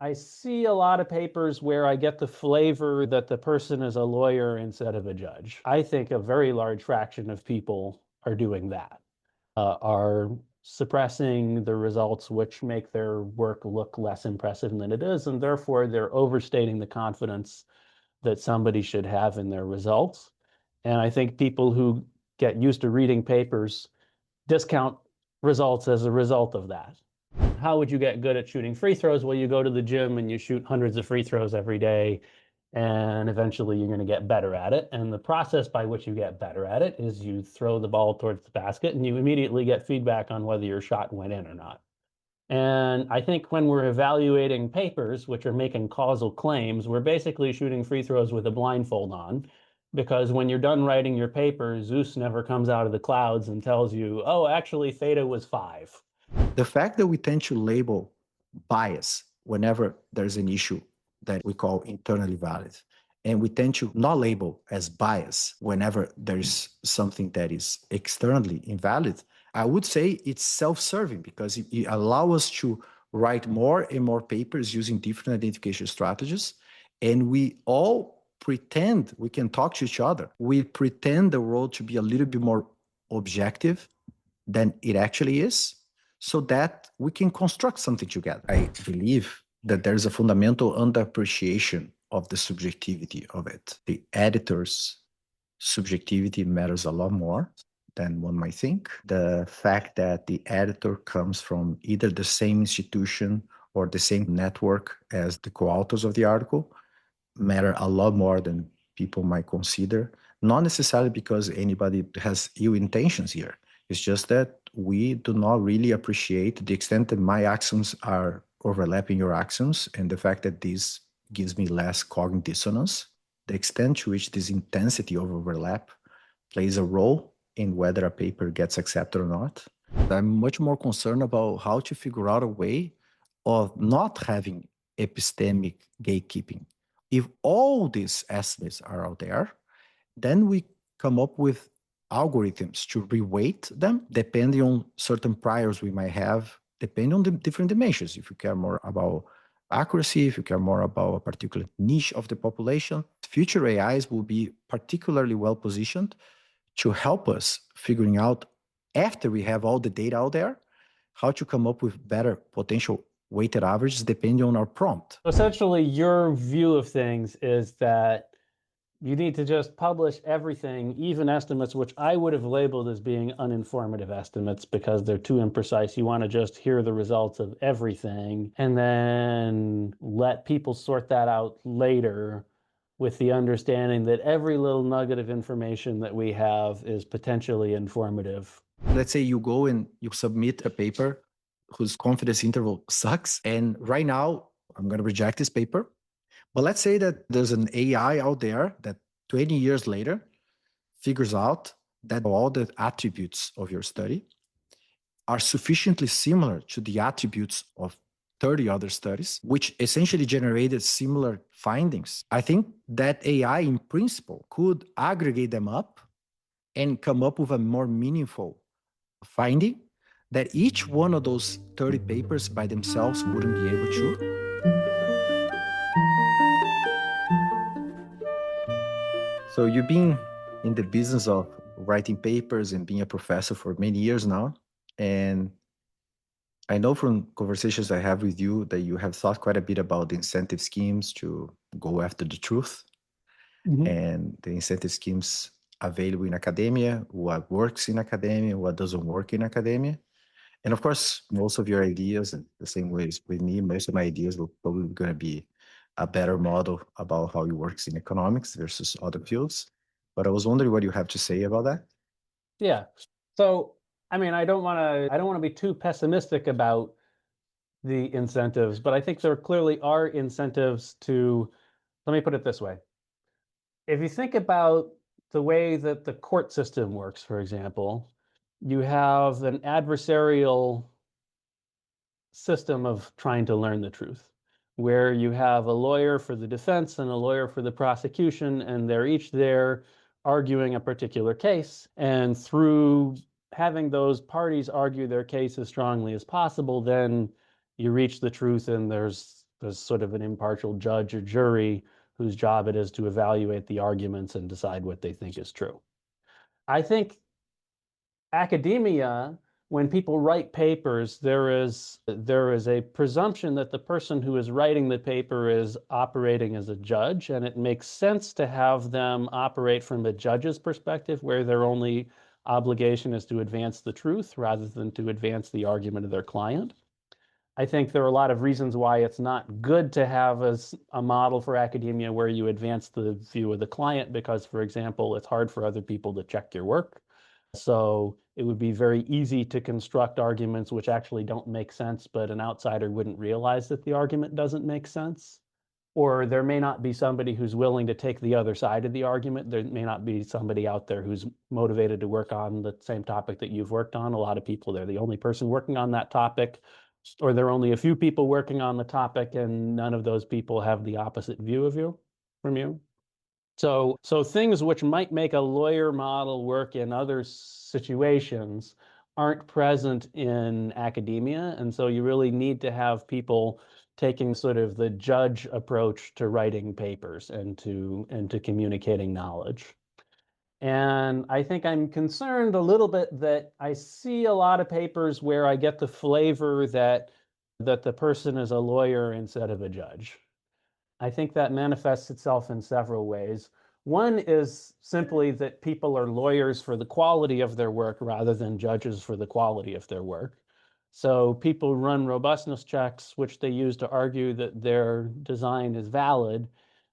I see a lot of papers where I get the flavor that the person is a lawyer instead of a judge. I think a very large fraction of people are doing that, are suppressing the results which make their work look less impressive than it is, and therefore they're overstating the confidence that somebody should have in their results. And I think people who get used to reading papers discount results as a result of that. How would you get good at shooting free throws? Well, you go to the gym and you shoot hundreds of free throws every day, and eventually you're going to get better at it. And the process by which you get better at it is you throw the ball towards the basket and you immediately get feedback on whether your shot went in or not. And I think when we're evaluating papers, which are making causal claims, we're basically shooting free throws with a blindfold on, because when you're done writing your paper, Zeus never comes out of the clouds and tells you, oh, actually, theta was 5. The fact that we tend to label bias whenever there's an issue that we call internally valid, and we tend to not label as bias whenever there's something that is externally invalid, I would say it's self-serving because it allows us to write more and more papers using different identification strategies, and we all pretend we can talk to each other. We pretend the world to be a little bit more objective than it actually is, so that we can construct something together. I believe that there's a fundamental underappreciation of the subjectivity of it. The editor's subjectivity matters a lot more than one might think. The fact that the editor comes from either the same institution or the same network as the co-authors of the article matter a lot more than people might consider. Not necessarily because anybody has ill intentions here. It's just that we do not really appreciate the extent that my axioms are overlapping your axioms, and the fact that this gives me less cognitive dissonance. The extent to which this intensity of overlap plays a role in whether a paper gets accepted or not. I'm much more concerned about how to figure out a way of not having epistemic gatekeeping. If all these estimates are out there, then we come up with algorithms to reweight them depending on certain priors we might have, depending on the different dimensions. If you care more about accuracy, if you care more about a particular niche of the population, future AIs will be particularly well positioned to help us figuring out, after we have all the data out there, how to come up with better potential weighted averages depending on our prompt. Essentially, your view of things is that you need to just publish everything, even estimates, which I would have labeled as being uninformative estimates because they're too imprecise. You want to just hear the results of everything and then let people sort that out later with the understanding that every little nugget of information that we have is potentially informative. Let's say you go and you submit a paper whose confidence interval sucks, and right now I'm going to reject this paper. But let's say that there's an AI out there that 20 years later figures out that all the attributes of your study are sufficiently similar to the attributes of 30 other studies, which essentially generated similar findings. I think that AI in principle could aggregate them up and come up with a more meaningful finding that each one of those 30 papers by themselves wouldn't be able to. So you've been in the business of writing papers and being a professor for many years now. And I know from conversations I have with you that you have thought quite a bit about the incentive schemes to go after the truth, and the incentive schemes available in academia, what works in academia, what doesn't work in academia. And of course, most of your ideas, and the same way as with me, most of my ideas will probably going to be a better model about how it works in economics versus other fields. But I was wondering what you have to say about that. Yeah. So, I mean, I don't want to be too pessimistic about the incentives, but I think there clearly are incentives to, let me put it this way. If you think about the way that the court system works, for example, you have an adversarial system of trying to learn the truth, where you have a lawyer for the defense and a lawyer for the prosecution, and they're each there arguing a particular case. And through having those parties argue their case as strongly as possible, then you reach the truth and there's There's sort of an impartial judge or jury whose job it is to evaluate the arguments and decide what they think is true. I think academia, when people write papers, there is a presumption that the person who is writing the paper is operating as a judge, and it makes sense to have them operate from a judge's perspective, where their only obligation is to advance the truth rather than to advance the argument of their client. I think there are a lot of reasons why it's not good to have a model for academia where you advance the view of the client, because, for example, it's hard for other people to check your work. So it would be very easy to construct arguments which actually don't make sense, but an outsider wouldn't realize that the argument doesn't make sense. Or there may not be somebody who's willing to take the other side of the argument. There may not be somebody out there who's motivated to work on the same topic that you've worked on. A lot of people, they're the only person working on that topic, or there are only a few people working on the topic, and none of those people have the opposite view of you from you. So things which might make a lawyer model work in other situations aren't present in academia. And so you really need to have people taking sort of the judge approach to writing papers and to communicating knowledge. And I think I'm concerned a little bit that I see a lot of papers where I get the flavor that the person is a lawyer instead of a judge. I think that manifests itself in several ways. One is simply that people are lawyers for the quality of their work rather than judges for the quality of their work. So people run robustness checks, which they use to argue that their design is valid,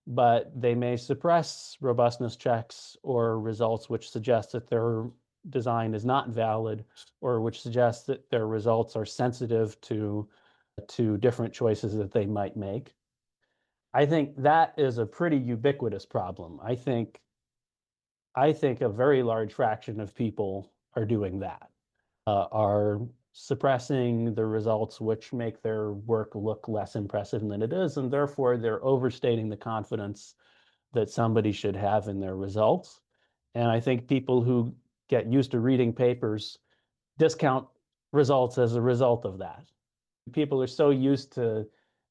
but they may suppress robustness checks or results which suggest that their design is not valid, or which suggests that their results are sensitive to different choices that they might make. I think that is a pretty ubiquitous problem. I think a very large fraction of people are doing that, are suppressing the results which make their work look less impressive than it is, and therefore they're overstating the confidence that somebody should have in their results. And I think people who get used to reading papers discount results as a result of that. People are so used to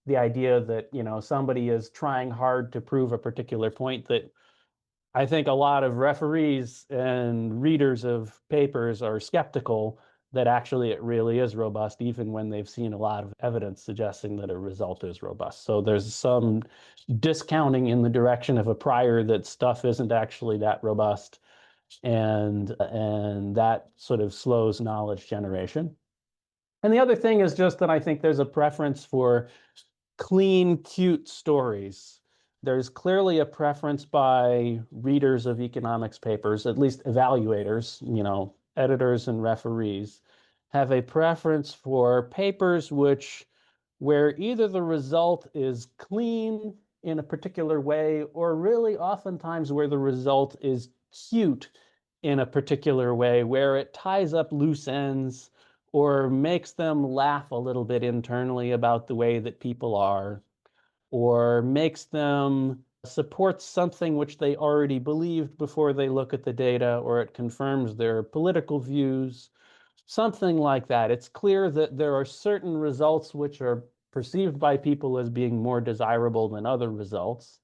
the idea that, somebody is trying hard to prove a particular point that I think a lot of referees and readers of papers are skeptical that actually it really is robust, even when they've seen a lot of evidence suggesting that a result is robust. So there's some discounting in the direction of a prior that stuff isn't actually that robust, and that sort of slows knowledge generation. And the other thing is just that I think there's a preference for clean, cute stories. There's clearly a preference by readers of economics papers, at least evaluators, editors and referees, have a preference for papers where either the result is clean in a particular way, or really oftentimes where the result is cute in a particular way, where it ties up loose ends or makes them laugh a little bit internally about the way that people are, or makes them support something which they already believed before they look at the data, or it confirms their political views, something like that. It's clear that there are certain results which are perceived by people as being more desirable than other results.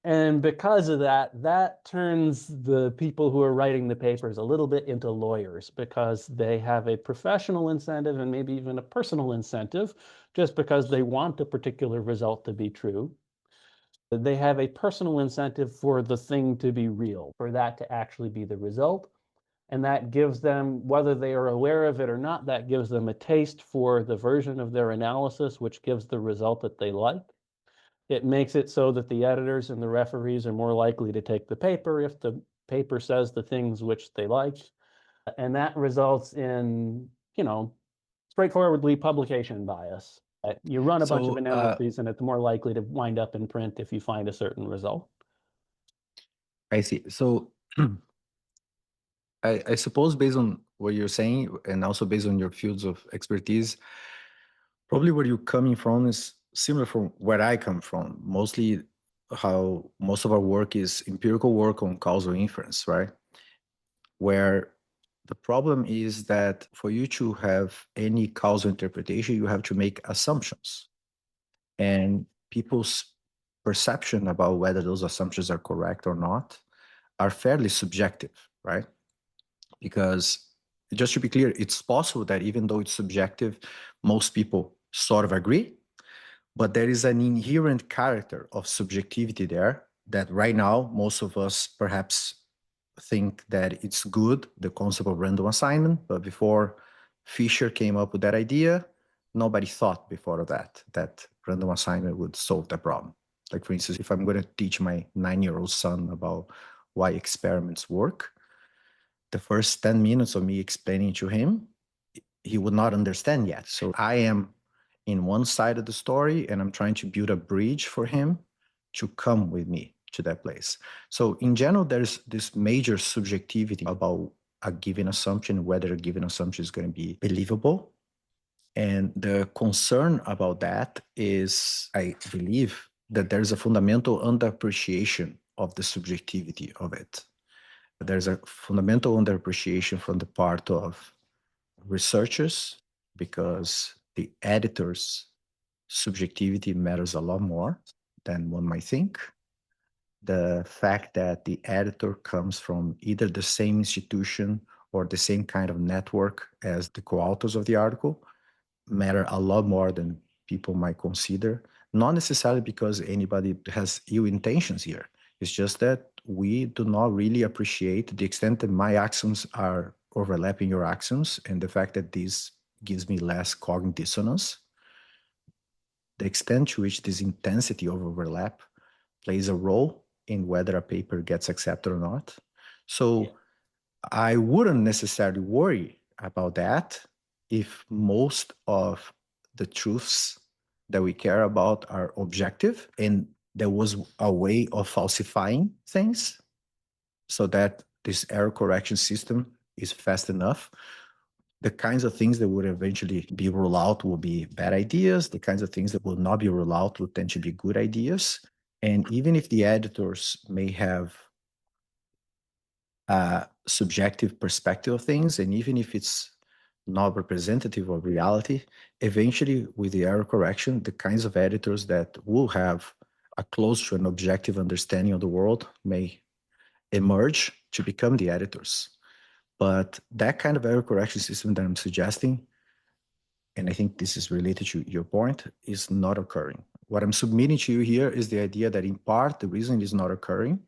And because of that, that turns the people who are writing the papers a little bit into lawyers, because they have a professional incentive and maybe even a personal incentive, just because they want a particular result to be true. They have a personal incentive for the thing to be real, for that to actually be the result. And that gives them, whether they are aware of it or not, that gives them a taste for the version of their analysis which gives the result that they like. It makes it so that the editors and the referees are more likely to take the paper if the paper says the things which they like. And that results in, straightforwardly publication bias. You run a bunch of analyses and it's more likely to wind up in print if you find a certain result. I see. So I suppose based on what you're saying, and also based on your fields of expertise, probably where you're coming from is similar from where I come from. Mostly how most of our work is empirical work on causal inference, right? Where the problem is that for you to have any causal interpretation, you have to make assumptions. And people's perception about whether those assumptions are correct or not are fairly subjective, right? Because just to be clear, it's possible that even though it's subjective, most people sort of agree, but there is an inherent character of subjectivity there that right now, most of us perhaps think that it's good, the concept of random assignment, but before Fisher came up with that idea, nobody thought before that random assignment would solve the problem. Like, for instance, if I'm going to teach my 9-year-old son about why experiments work, the first 10 minutes of me explaining to him, he would not understand yet. So I am in one side of the story and I'm trying to build a bridge for him to come with me to that place. So in general, there's this major subjectivity about a given assumption, whether a given assumption is going to be believable. And the concern about that is, I believe, that there's a fundamental underappreciation of the subjectivity of it. There's a fundamental underappreciation from the part of researchers because the editor's subjectivity matters a lot more than one might think. The fact that the editor comes from either the same institution or the same kind of network as the co-authors of the article matter a lot more than people might consider. Not necessarily because anybody has ill intentions here. It's just that we do not really appreciate the extent that my axioms are overlapping your axioms, and the fact that this gives me less cognitive dissonance. The extent to which this intensity of overlap plays a role in whether a paper gets accepted or not. So I wouldn't necessarily worry about that if most of the truths that we care about are objective and there was a way of falsifying things so that this error correction system is fast enough. The kinds of things that would eventually be rolled out will be bad ideas. The kinds of things that will not be rolled out will tend to be good ideas. And even if the editors may have a subjective perspective of things, and even if it's not representative of reality, eventually with the error correction, the kinds of editors that will have a close to an objective understanding of the world may emerge to become the editors. But that kind of error correction system that I'm suggesting, and I think this is related to your point, is not occurring. What I'm submitting to you here is the idea that in part, the reason it is not occurring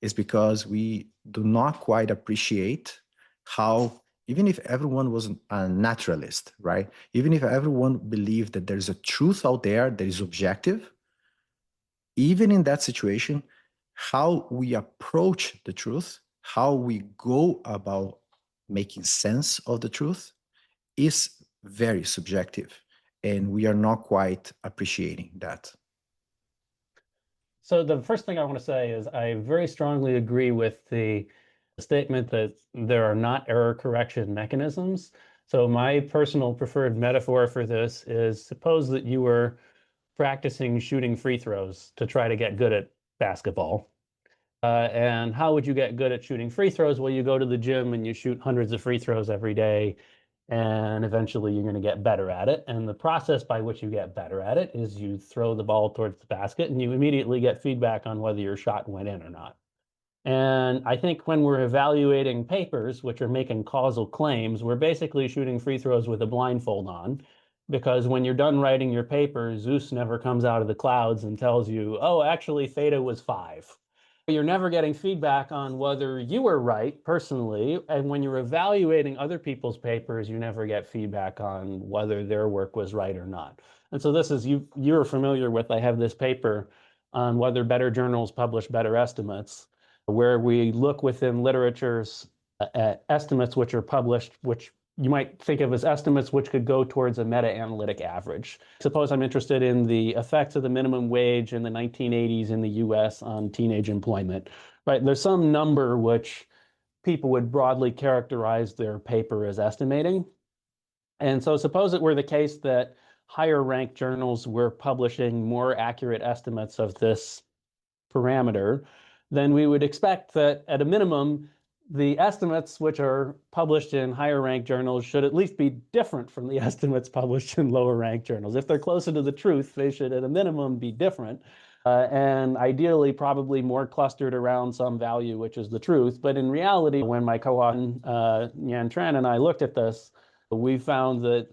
is because we do not quite appreciate how, even if everyone was a naturalist, right? Even if everyone believed that there's a truth out there that is objective, even in that situation, how we approach the truth, how we go about making sense of the truth is very subjective. And we are not quite appreciating that. So the first thing I want to say is I very strongly agree with the statement that there are not error correction mechanisms. So my personal preferred metaphor for this is suppose that you were practicing shooting free throws to try to get good at basketball. And how would you get good at shooting free throws? Well, you go to the gym and you shoot hundreds of free throws every day, and eventually you're going to get better at it. And the process by which you get better at it is you throw the ball towards the basket and you immediately get feedback on whether your shot went in or not. And I think when we're evaluating papers, which are making causal claims, we're basically shooting free throws with a blindfold on. Because when you're done writing your paper, Zeus never comes out of the clouds and tells you, oh, actually, theta was 5. You're never getting feedback on whether you were right personally. And when you're evaluating other people's papers, you never get feedback on whether their work was right or not. And so this is, you're familiar with, I have this paper on whether better journals publish better estimates, where we look within literature's at estimates which are published, which you might think of as estimates which could go towards a meta-analytic average. Suppose I'm interested in the effects of the minimum wage in the 1980s in the US on teenage employment, right? There's some number which people would broadly characterize their paper as estimating. And so suppose it were the case that higher ranked journals were publishing more accurate estimates of this parameter, then we would expect that at a minimum, the estimates which are published in higher ranked journals should at least be different from the estimates published in lower ranked journals. If they're closer to the truth, they should at a minimum be different. And ideally, probably more clustered around some value, which is the truth. But in reality, when my co-author Nhan Tran and I looked at this, we found that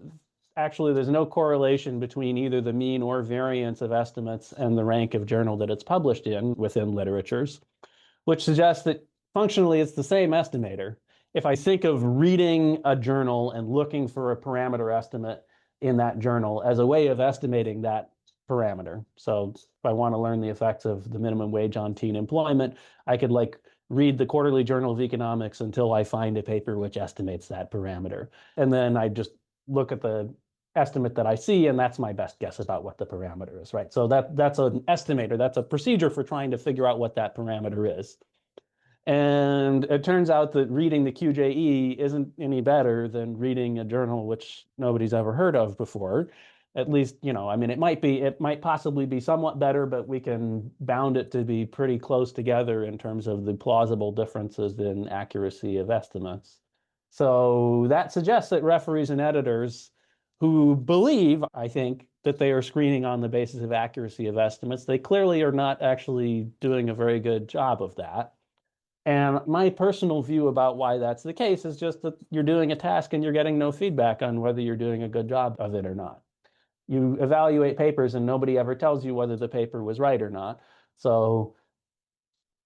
actually there's no correlation between either the mean or variance of estimates and the rank of journal that it's published in within literatures, which suggests that functionally it's the same estimator. If I think of reading a journal and looking for a parameter estimate in that journal as a way of estimating that parameter. So if I want to learn the effects of the minimum wage on teen employment, I could like read the Quarterly Journal of Economics until I find a paper which estimates that parameter. And then I just look at the estimate that I see, and that's my best guess about what the parameter is, right? So that's an estimator. That's a procedure for trying to figure out what that parameter is. And it turns out that reading the QJE isn't any better than reading a journal which nobody's ever heard of before. At least, I mean, it might possibly be somewhat better, but we can bound it to be pretty close together in terms of the plausible differences in accuracy of estimates. So that suggests that referees and editors who believe, I think, that they are screening on the basis of accuracy of estimates, they clearly are not actually doing a very good job of that. And my personal view about why that's the case is just that you're doing a task and you're getting no feedback on whether you're doing a good job of it or not. You evaluate papers and nobody ever tells you whether the paper was right or not. So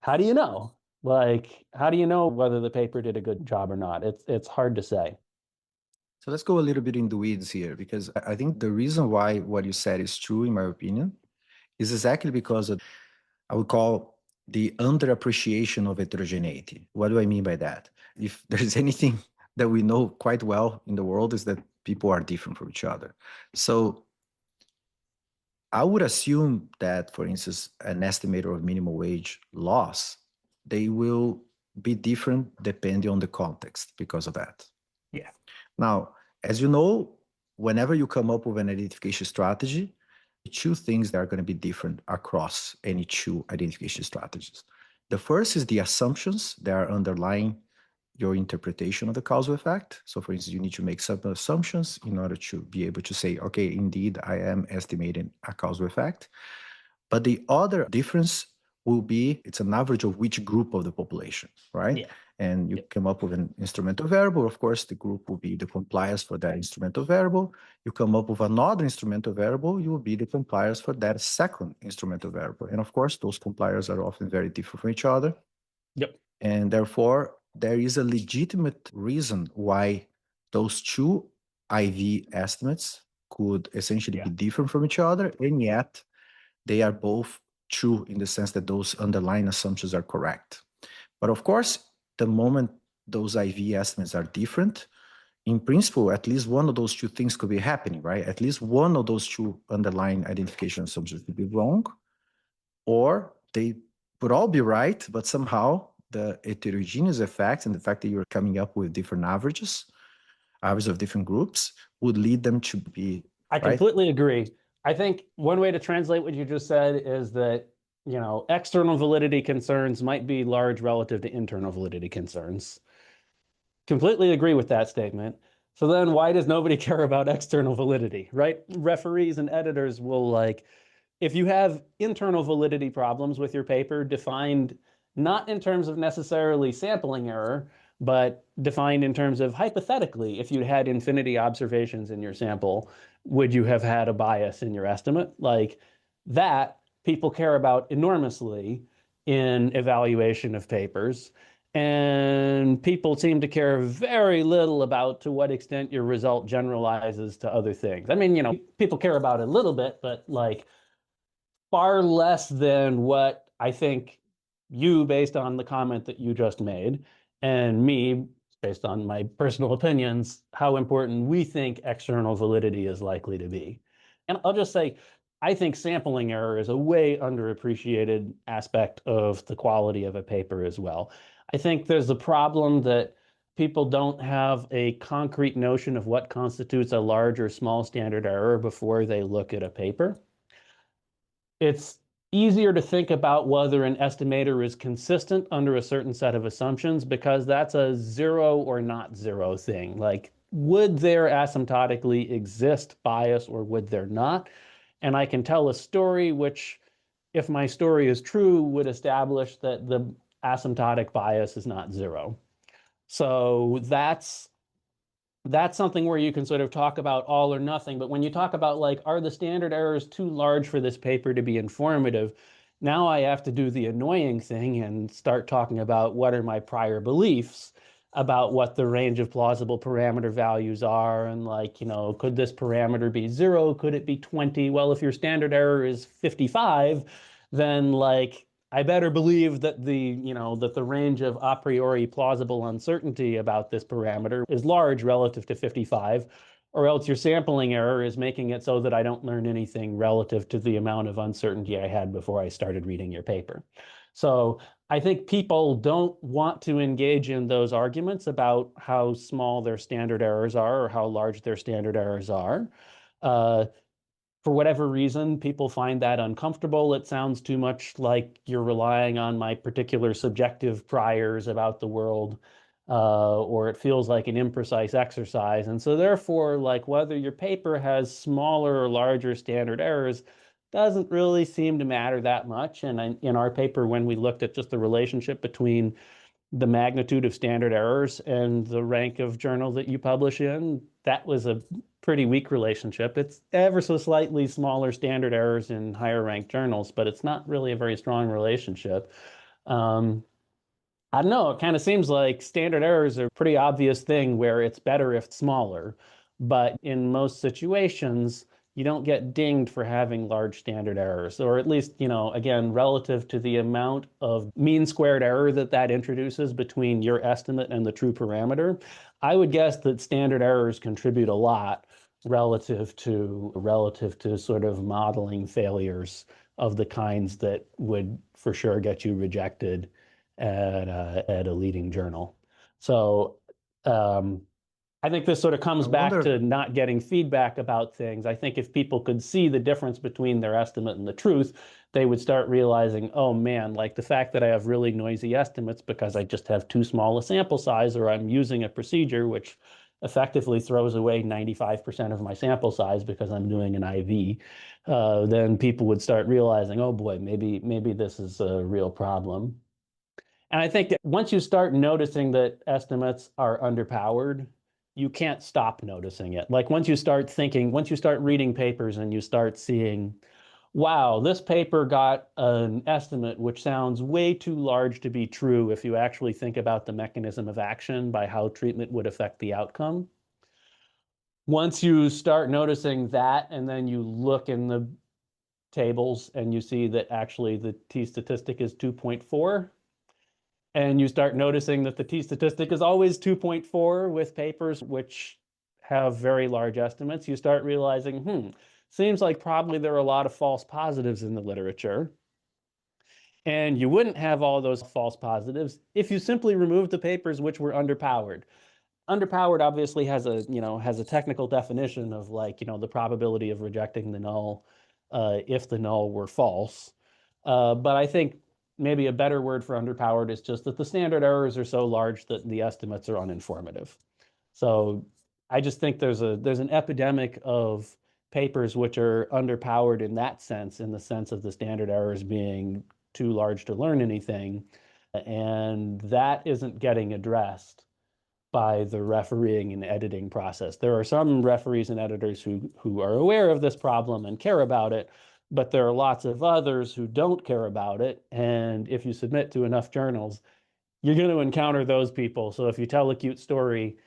how do you know? Like, how do you know whether the paper did a good job or not? It's hard to say. So let's go a little bit in the weeds here, because I think the reason why what you said is true, in my opinion, is exactly because of, I would call, the underappreciation of heterogeneity. What do I mean by that? If there's anything that we know quite well in the world, is that people are different from each other. So I would assume that, for instance, an estimator of minimum wage loss, they will be different depending on the context because of that. Yeah. Now, as you know, whenever you come up with an identification strategy, two things that are going to be different across any two identification strategies. The first is the assumptions that are underlying your interpretation of the causal effect. So for instance, you need to make some assumptions in order to be able to say, okay, indeed, I am estimating a causal effect. But the other difference will be, it's an average of which group of the population, right? Yeah. And you come up with an instrumental variable. Of course, the group will be the compliers for that instrumental variable. You come up with another instrumental variable, you will be the compliers for that second instrumental variable. And of course, those compliers are often very different from each other. Yep. And therefore, there is a legitimate reason why those two IV estimates could essentially be different from each other, and yet they are both true in the sense that those underlying assumptions are correct. But of course, the moment those IV estimates are different, in principle, at least one of those two things could be happening, right? At least one of those two underlying identification assumptions could be wrong, or they would all be right, but somehow the heterogeneous effect and the fact that you're coming up with different averages of different groups would lead them to be I right. completely agree. I think one way to translate what you just said is that, external validity concerns might be large relative to internal validity concerns. Completely agree with that statement. So then why does nobody care about external validity, right? Referees and editors will if you have internal validity problems with your paper defined not in terms of necessarily sampling error, but defined in terms of hypothetically, if you had infinity observations in your sample, would you have had a bias in your estimate? Like that, people care about enormously in evaluation of papers. And people seem to care very little about to what extent your result generalizes to other things. I mean, people care about it a little bit, but far less than what I think you, based on the comment that you just made, and me, based on my personal opinions, how important we think external validity is likely to be. And I'll just say, I think sampling error is a way underappreciated aspect of the quality of a paper as well. I think there's the problem that people don't have a concrete notion of what constitutes a large or small standard error before they look at a paper. It's easier to think about whether an estimator is consistent under a certain set of assumptions because that's a zero or not zero thing. Like, would there asymptotically exist bias or would there not? And I can tell a story which, if my story is true, would establish that the asymptotic bias is not zero. So that's something where you can sort of talk about all or nothing. But when you talk about like, are the standard errors too large for this paper to be informative? Now I have to do the annoying thing and start talking about what are my prior beliefs about what the range of plausible parameter values are. And like, could this parameter be 0? Could it be 20? Well, if your standard error is 55, then like I better believe that the range of a priori plausible uncertainty about this parameter is large relative to 55, or else your sampling error is making it so that I don't learn anything relative to the amount of uncertainty I had before I started reading your paper. So I think people don't want to engage in those arguments about how small their standard errors are or how large their standard errors are. For whatever reason, people find that uncomfortable. It sounds too much like you're relying on my particular subjective priors about the world, or it feels like an imprecise exercise. And so therefore, like whether your paper has smaller or larger standard errors doesn't really seem to matter that much. And in our paper, when we looked at just the relationship between the magnitude of standard errors and the rank of journal that you publish in, that was a pretty weak relationship. It's ever so slightly smaller standard errors in higher ranked journals, but it's not really a very strong relationship. Um, I don't know. It kind of seems like standard errors are a pretty obvious thing where it's better if it's smaller. But in most situations, you don't get dinged for having large standard errors, or at least, again, relative to the amount of mean squared error that introduces between your estimate and the true parameter. I would guess that standard errors contribute a lot relative to sort of modeling failures of the kinds that would for sure get you rejected at a leading journal. So I think this sort of I comes back wonder. to not getting feedback about things. I think if people could see the difference between their estimate and the truth, they would start realizing, oh man, like the fact that I have really noisy estimates because I just have too small a sample size, or I'm using a procedure which effectively throws away 95% of my sample size because I'm doing an IV, then people would start realizing, oh boy, maybe this is a real problem. And I think that once you start noticing that estimates are underpowered, you can't stop noticing it. Like once you start reading papers and you start seeing, wow, this paper got an estimate which sounds way too large to be true if you actually think about the mechanism of action by how treatment would affect the outcome. Once you start noticing that, and then you look in the tables and you see that actually the t statistic is 2.4, and you start noticing that the t-statistic is always 2.4 with papers which have very large estimates, you start realizing, seems like probably there are a lot of false positives in the literature. And you wouldn't have all those false positives if you simply removed the papers which were underpowered. Underpowered obviously has a technical definition of like, the probability of rejecting the null if the null were false. But I think maybe a better word for underpowered is just that the standard errors are so large that the estimates are uninformative. So I just think there's an epidemic of papers which are underpowered in that sense, in the sense of the standard errors being too large to learn anything. And that isn't getting addressed by the refereeing and editing process. There are some referees and editors who are aware of this problem and care about it, but there are lots of others who don't care about it. And if you submit to enough journals, you're going to encounter those people. So if you tell a cute story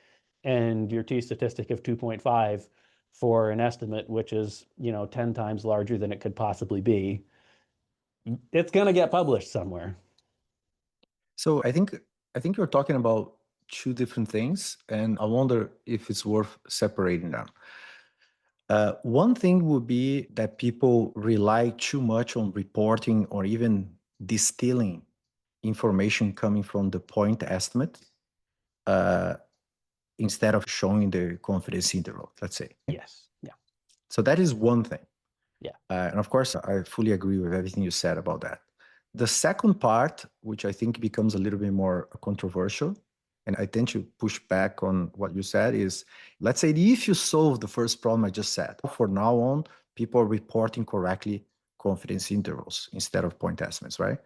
and your t-statistic of 2.5 for an estimate which is 10 times larger than it could possibly be, it's going to get published somewhere. So I think you're talking about two different things, and I wonder if it's worth separating them. One thing would be that people rely too much on reporting or even distilling information coming from the point estimate instead of showing the confidence interval, let's say. Yes. Yeah. So that is one thing. Yeah. And of course, I fully agree with everything you said about that. The second part, which I think becomes a little bit more controversial, and I tend to push back on what you said, is let's say if you solve the first problem I just said, from now on, people are reporting correctly confidence intervals instead of point estimates, right?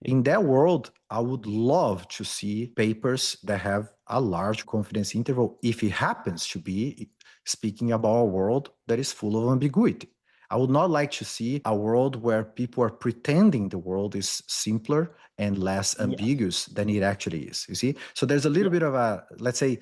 In that world, I would love to see papers that have a large confidence interval if it happens to be speaking about a world that is full of ambiguity. I would not like to see a world where people are pretending the world is simpler and less ambiguous than it actually is. You see? So there's a little bit of a, let's say,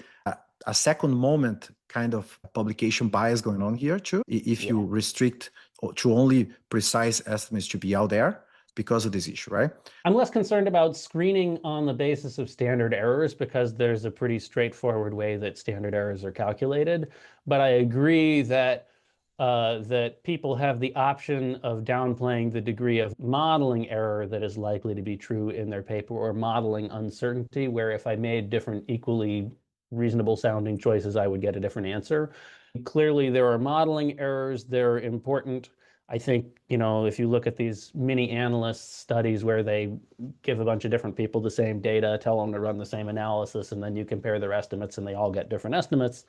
a second moment kind of publication bias going on here too. If you restrict to only precise estimates to be out there because of this issue, right? I'm less concerned about screening on the basis of standard errors because there's a pretty straightforward way that standard errors are calculated. But I agree that that people have the option of downplaying the degree of modeling error that is likely to be true in their paper, or modeling uncertainty, where if I made different equally reasonable sounding choices, I would get a different answer. Clearly, there are modeling errors. They're important. I think, if you look at these mini analyst studies where they give a bunch of different people the same data, tell them to run the same analysis, and then you compare their estimates and they all get different estimates,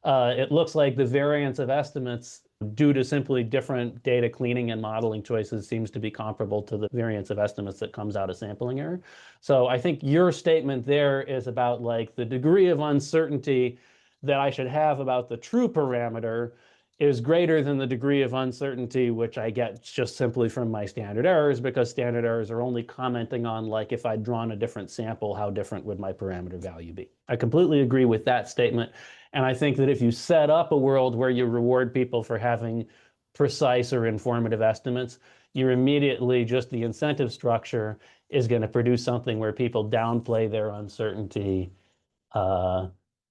it looks like the variance of estimates due to simply different data cleaning and modeling choices seems to be comparable to the variance of estimates that comes out of sampling error. So I think your statement there is about like the degree of uncertainty that I should have about the true parameter is greater than the degree of uncertainty which I get just simply from my standard errors, because standard errors are only commenting on, like, if I'd drawn a different sample, how different would my parameter value be? I completely agree with that statement. And I think that if you set up a world where you reward people for having precise or informative estimates, you're immediately, just the incentive structure is going to produce something where people downplay their uncertainty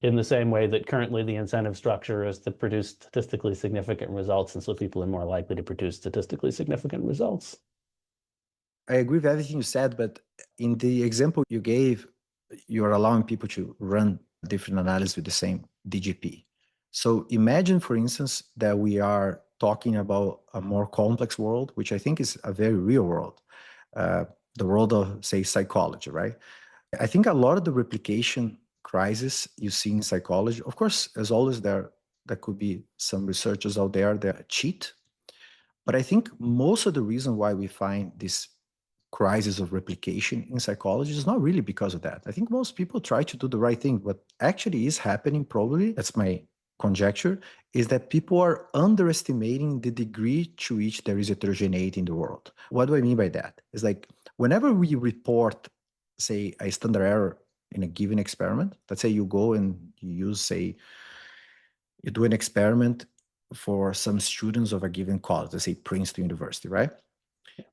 in the same way that currently the incentive structure is to produce statistically significant results. And so people are more likely to produce statistically significant results. I agree with everything you said, but in the example you gave, you're allowing people to run different analysis with the same DGP. So imagine, for instance, that we are talking about a more complex world, which I think is a very real world, the world of, say, psychology, right? I think a lot of the replication crisis you see in psychology, of course, as always, there could be some researchers out there that cheat. But I think most of the reason why we find this crisis of replication in psychology is not really because of that. I think most people try to do the right thing. What actually is happening, probably, that's my conjecture, is that people are underestimating the degree to which there is heterogeneity in the world. What do I mean by that? It's like whenever we report, say, a standard error in a given experiment, let's say you go and you use, say, you do an experiment for some students of a given college, let's say Princeton University, right?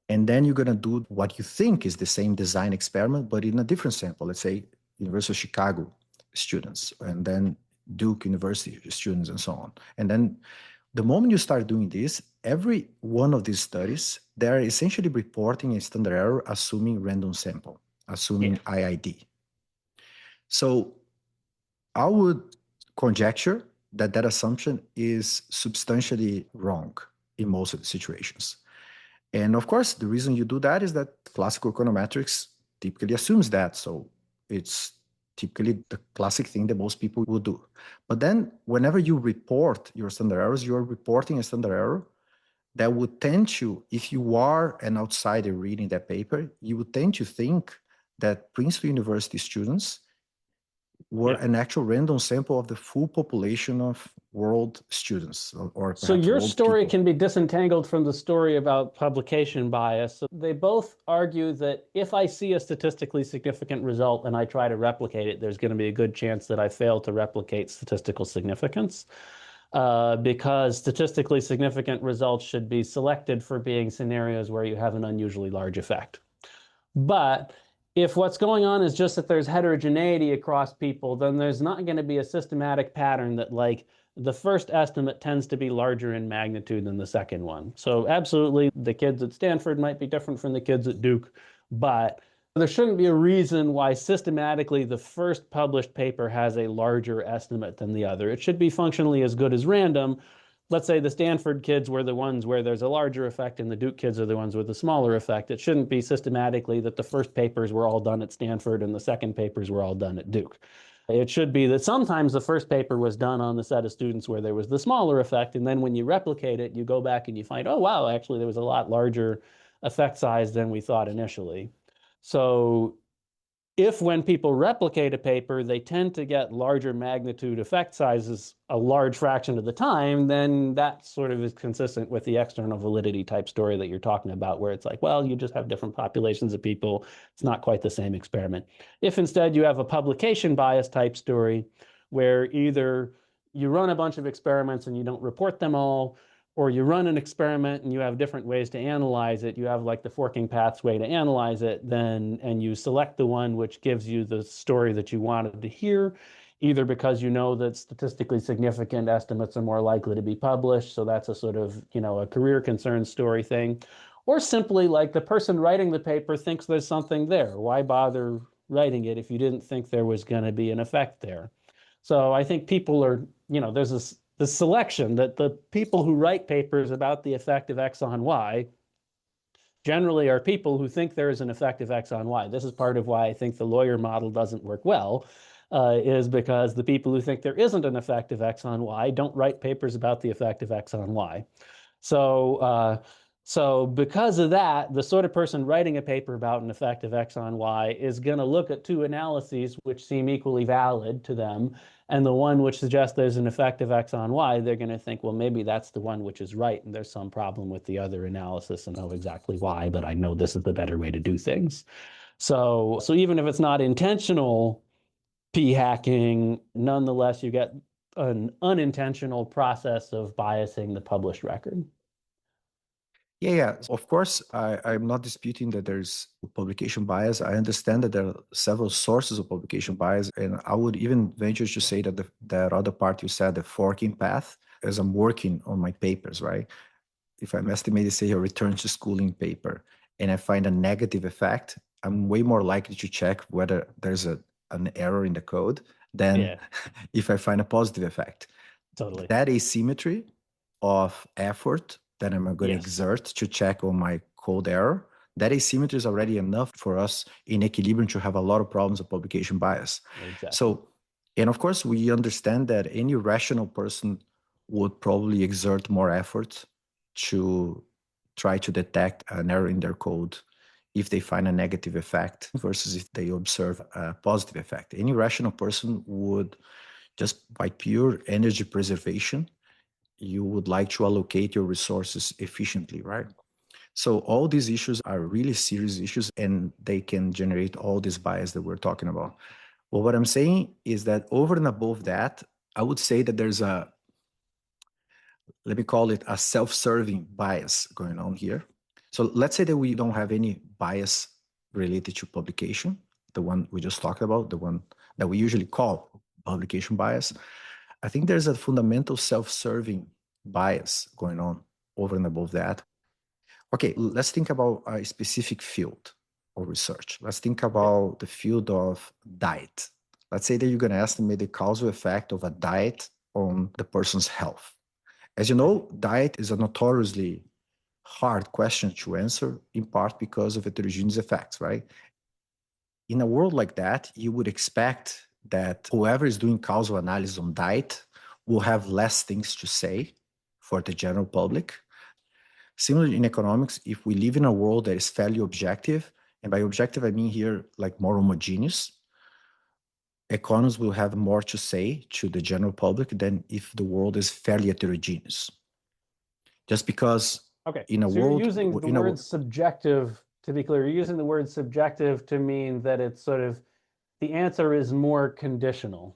And then you're going to do what you think is the same design experiment, but in a different sample, let's say University of Chicago students, and then Duke University students, and so on. And then the moment you start doing this, every one of these studies, they're essentially reporting a standard error, assuming random sample, assuming IID. So I would conjecture that that assumption is substantially wrong in most of the situations. And of course, the reason you do that is that classical econometrics typically assumes that. So it's typically the classic thing that most people would do. But then whenever you report your standard errors, you're reporting a standard error that would tend to, if you are an outsider reading that paper, you would tend to think that Princeton University students were an actual random sample of the full population of world students, or So perhaps your world story people. can be disentangled from the story about publication bias. So they both argue that if I see a statistically significant result and I try to replicate it, there's going to be a good chance that I fail to replicate statistical significance, because statistically significant results should be selected for being scenarios where you have an unusually large effect. But if what's going on is just that there's heterogeneity across people, then there's not going to be a systematic pattern that, like, the first estimate tends to be larger in magnitude than the second one. So absolutely, the kids at Stanford might be different from the kids at Duke, but there shouldn't be a reason why systematically the first published paper has a larger estimate than the other. It should be functionally as good as random. let's say the Stanford kids were the ones where there's a larger effect and the Duke kids are the ones with the smaller effect. It shouldn't be systematically that the first papers were all done at Stanford and the second papers were all done at Duke. It should be that sometimes the first paper was done on the set of students where there was the smaller effect. And then when you replicate it, you go back and you find, oh, wow, actually, there was a lot larger effect size than we thought initially. So if when people replicate a paper, they tend to get larger magnitude effect sizes a large fraction of the time, then that sort of is consistent with the external validity type story that you're talking about, where it's like, well, you just have different populations of people. It's not quite the same experiment. If instead you have a publication bias type story, where either you run a bunch of experiments and you don't report them all, or you run an experiment and you have different ways to analyze it, you have like the forking paths way to analyze it, then, and you select the one which gives you the story that you wanted to hear, either because you know that statistically significant estimates are more likely to be published, so that's a sort of, a career concern story thing, or simply like the person writing the paper thinks there's something there. Why bother writing it if you didn't think there was going to be an effect there? So I think people are, there's this selection that the people who write papers about the effect of X on Y generally are people who think there is an effect of X on Y. This is part of why I think the lawyer model doesn't work well, is because the people who think there isn't an effect of X on Y don't write papers about the effect of X on Y. So because of that, the sort of person writing a paper about an effect of X on Y is going to look at two analyses which seem equally valid to them, and the one which suggests there's an effect of X on Y, they're going to think, well, maybe that's the one which is right, and there's some problem with the other analysis, and know exactly why, but I know this is the better way to do things. So even if it's not intentional p-hacking, nonetheless, you get an unintentional process of biasing the published record. Yeah. Of course, I'm not disputing that there's publication bias. I understand that there are several sources of publication bias, and I would even venture to say that that other part you said, the forking path, as I'm working on my papers, right? If I'm estimating, say, a return to schooling paper, and I find a negative effect, I'm way more likely to check whether there's an error in the code than if I find a positive effect. Totally. That asymmetry of effort that I'm going to exert to check on my code error, that asymmetry is already enough for us in equilibrium to have a lot of problems of publication bias. Exactly. So, and of course, we understand that any rational person would probably exert more effort to try to detect an error in their code if they find a negative effect versus if they observe a positive effect. Any rational person would, just by pure energy preservation, you would like to allocate your resources efficiently, right? So all these issues are really serious issues, and they can generate all this bias that we're talking about. Well, what I'm saying is that over and above that, I would say that there's let me call it a self-serving bias going on here. So let's say that we don't have any bias related to publication, the one we just talked about, the one that we usually call publication bias. I think there's a fundamental self-serving bias going on over and above that. Okay, let's think about a specific field of research. Let's think about the field of diet. Let's say that you're going to estimate the causal effect of a diet on the person's health. As you know, diet is a notoriously hard question to answer, in part because of heterogeneous effects, right? In a world like that, you would expect that whoever is doing causal analysis on diet will have less things to say for the general public. Similarly, in economics, if we live in a world that is fairly objective, and by objective I mean here like more homogeneous, economists will have more to say to the general public than if the world is fairly heterogeneous. Just because in a world... You're using the word subjective, to be clear, you're using the word subjective to mean that it's sort of, the answer is more conditional.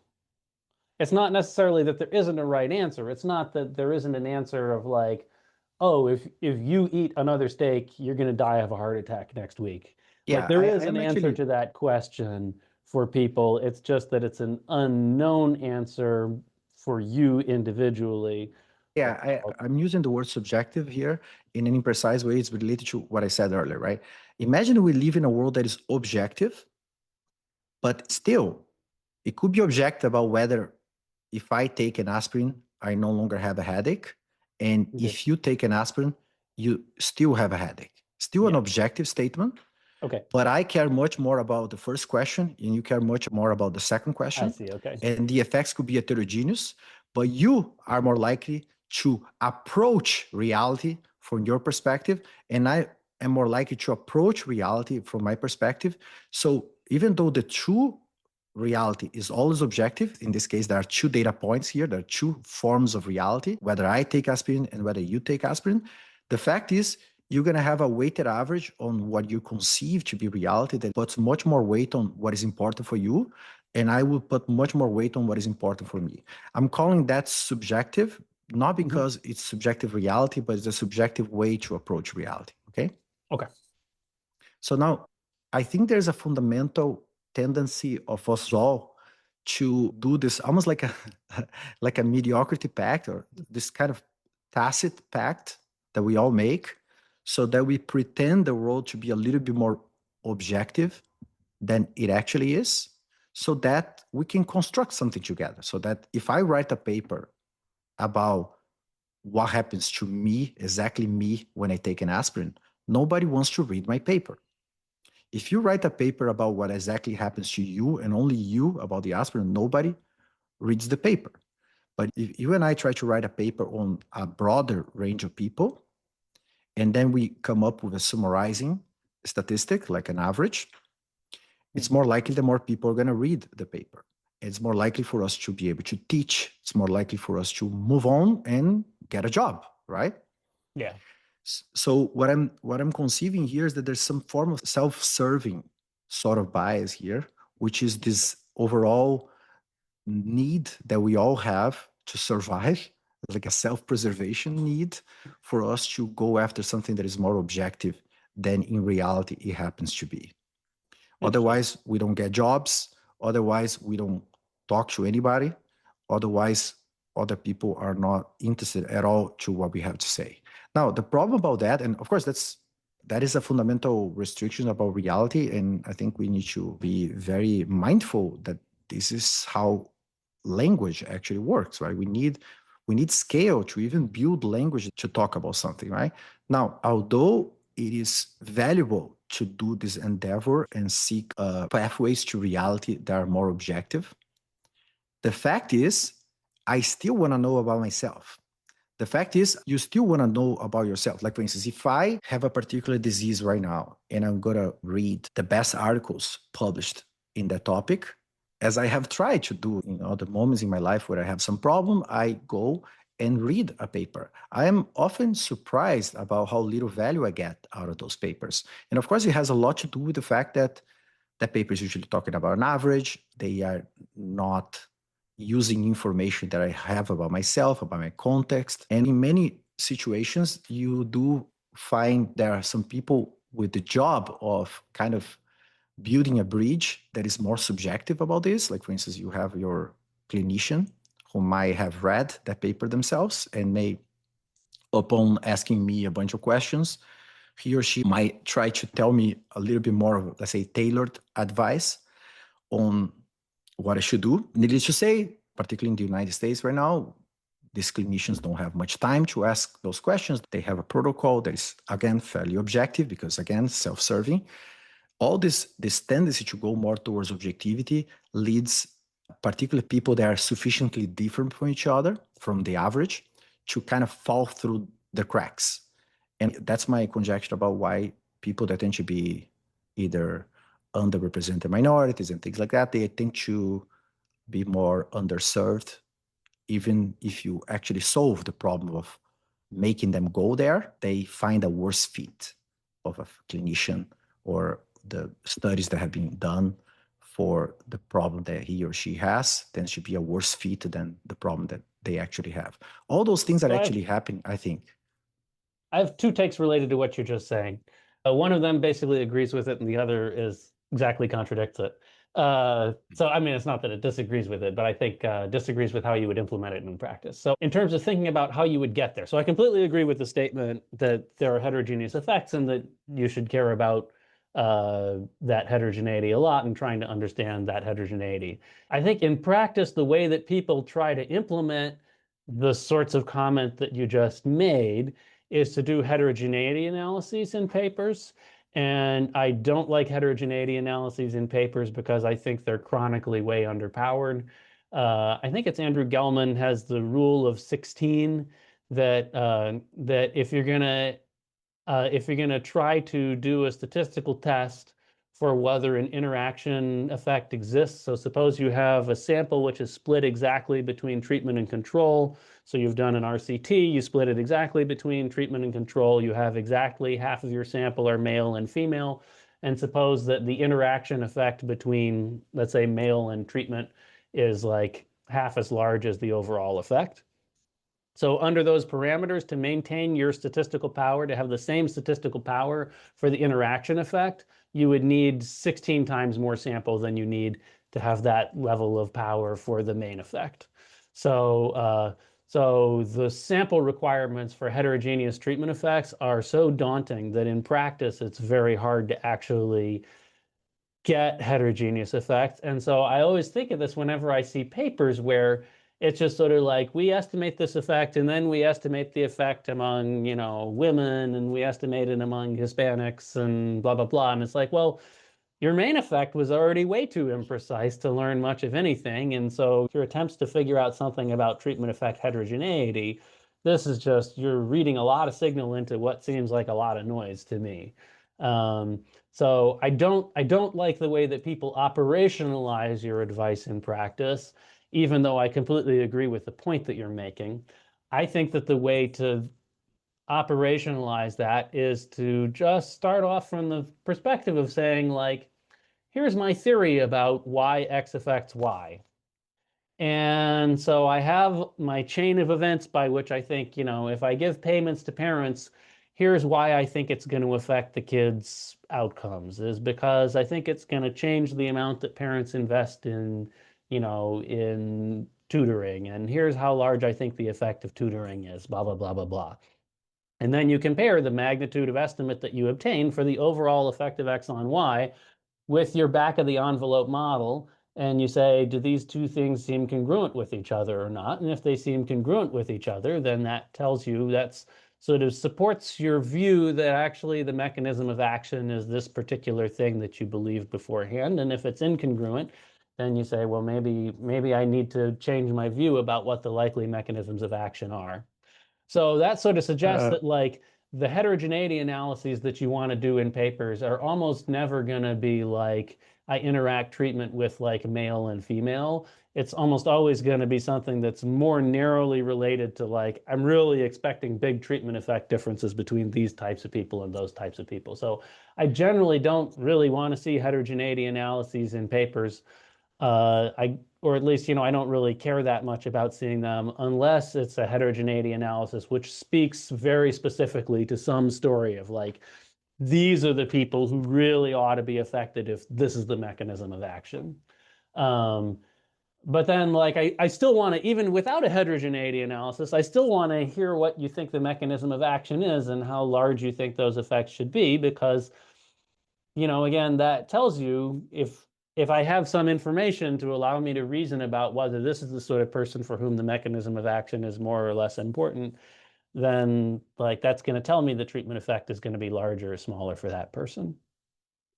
It's not necessarily that there isn't a right answer. It's not that there isn't an answer of like, oh, if you eat another steak, you're going to die of a heart attack next week. Yeah, like there is an answer to that question for people. It's just that it's an unknown answer for you individually. Yeah, I'm using the word subjective here in an imprecise way. It's related to what I said earlier, right? Imagine we live in a world that is objective, but still, it could be objective about whether if I take an aspirin, I no longer have a headache. And Okay. if you take an aspirin, you still have a headache. Still an objective statement, Okay. but I care much more about the first question and you care much more about the second question. I see. Okay. And the effects could be heterogeneous, but you are more likely to approach reality from your perspective. And I am more likely to approach reality from my perspective. So even though the true reality is always objective, in this case, there are two data points here, there are two forms of reality, whether I take aspirin and whether you take aspirin. The fact is, you're going to have a weighted average on what you conceive to be reality that puts much more weight on what is important for you. And I will put much more weight on what is important for me. I'm calling that subjective, not because it's subjective reality, but it's a subjective way to approach reality. Okay. Okay. So now I think there's a fundamental tendency of us all to do this almost like a like a mediocrity pact, or this kind of tacit pact that we all make, so that we pretend the world to be a little bit more objective than it actually is, so that we can construct something together. So that if I write a paper about what happens to me, exactly me, when I take an aspirin, nobody wants to read my paper. If you write a paper about what exactly happens to you and only you about the aspirin, nobody reads the paper. But if you and I try to write a paper on a broader range of people, and then we come up with a summarizing statistic, like an average, it's more likely that more people are going to read the paper. It's more likely for us to be able to teach. It's more likely for us to move on and get a job, right? Yeah. So what I'm conceiving here is that there's some form of self-serving sort of bias here, which is this overall need that we all have to survive, like a self-preservation need for us to go after something that is more objective than in reality it happens to be. Otherwise, we don't get jobs. Otherwise, we don't talk to anybody. Otherwise, other people are not interested at all to what we have to say. Now, the problem about that, and of course, that is a fundamental restriction about reality, and I think we need to be very mindful that this is how language actually works, right? We need scale to even build language to talk about something, right? Now, although it is valuable to do this endeavor and seek pathways to reality that are more objective, the fact is, I still want to know about myself. The fact is, you still want to know about yourself. Like, for instance, if I have a particular disease right now and I'm going to read the best articles published in that topic, as I have tried to do in other moments in my life where I have some problem, I go and read a paper. I am often surprised about how little value I get out of those papers. And of course, it has a lot to do with the fact that that paper is usually talking about an average. They are not using information that I have about myself, about my context. And in many situations, you do find there are some people with the job of kind of building a bridge that is more subjective about this. Like, for instance, you have your clinician who might have read that paper themselves and may, upon asking me a bunch of questions, he or she might try to tell me a little bit more of, let's say, tailored advice on what I should do. Needless to say, particularly in the United States right now, these clinicians don't have much time to ask those questions. They have a protocol that is, again, fairly objective because, again, self-serving. All this tendency to go more towards objectivity leads particularly people that are sufficiently different from each other, from the average, to kind of fall through the cracks. And that's my conjecture about why people that tend to be either underrepresented minorities and things like that, they tend to be more underserved, even if you actually solve the problem of making them go there, they find a worse fit of a clinician or the studies that have been done for the problem that he or she has tends to be a worse fit than the problem that they actually have. All those things are So actually happening, I think. I have two takes related to what you're just saying. One of them basically agrees with it, and the other is exactly contradicts it. So, I mean, it's not that it disagrees with it, but I think disagrees with how you would implement it in practice. So, in terms of thinking about how you would get there, so I completely agree with the statement that there are heterogeneous effects and that you should care about that heterogeneity a lot and trying to understand that heterogeneity. I think in practice, the way that people try to implement the sorts of comment that you just made is to do heterogeneity analyses in papers. And I don't like heterogeneity analyses in papers because I think they're chronically way underpowered. I think it's Andrew Gelman has the rule of 16 that if you're gonna try to do a statistical test for whether an interaction effect exists. So suppose you have a sample which is split exactly between treatment and control. So you've done an RCT, you split it exactly between treatment and control. You have exactly half of your sample are male and female. And suppose that the interaction effect between, let's say, male and treatment is like half as large as the overall effect. So under those parameters, to maintain your statistical power, to have the same statistical power for the interaction effect, you would need 16 times more sample than you need to have that level of power for the main effect. So the sample requirements for heterogeneous treatment effects are so daunting that in practice, it's very hard to actually get heterogeneous effects. And so I always think of this whenever I see papers where it's just sort of like we estimate this effect and then we estimate the effect among, women and we estimate it among Hispanics and blah, blah, blah. And it's like, well, your main effect was already way too imprecise to learn much of anything. And so your attempts to figure out something about treatment effect heterogeneity, this is just, you're reading a lot of signal into what seems like a lot of noise to me. Um, so I don't like the way that people operationalize your advice in practice, even though I completely agree with the point that you're making. I think that the way to operationalize that is to just start off from the perspective of saying, like, here's my theory about why X affects Y. And so I have my chain of events by which I think, if I give payments to parents, here's why I think it's going to affect the kids' outcomes, is because I think it's going to change the amount that parents invest in tutoring. And here's how large I think the effect of tutoring is, blah, blah, blah, blah, blah. And then you compare the magnitude of estimate that you obtain for the overall effect of X on Y with your back of the envelope model, and you say, do these two things seem congruent with each other or not? And if they seem congruent with each other, then that tells you that's sort of supports your view that actually the mechanism of action is this particular thing that you believed beforehand. And if it's incongruent, then you say, well, maybe I need to change my view about what the likely mechanisms of action are. So that sort of suggests that like the heterogeneity analyses that you want to do in papers are almost never going to be like I interact treatment with like male and female. It's almost always going to be something that's more narrowly related to like I'm really expecting big treatment effect differences between these types of people and those types of people. So I generally don't really want to see heterogeneity analyses in papers. Or at least, I don't really care that much about seeing them unless it's a heterogeneity analysis, which speaks very specifically to some story of like, these are the people who really ought to be affected if this is the mechanism of action. Um, but then, like, I still want to, even without a heterogeneity analysis, I still want to hear what you think the mechanism of action is and how large you think those effects should be, because again, that tells you if I have some information to allow me to reason about whether this is the sort of person for whom the mechanism of action is more or less important, then like that's going to tell me the treatment effect is going to be larger or smaller for that person.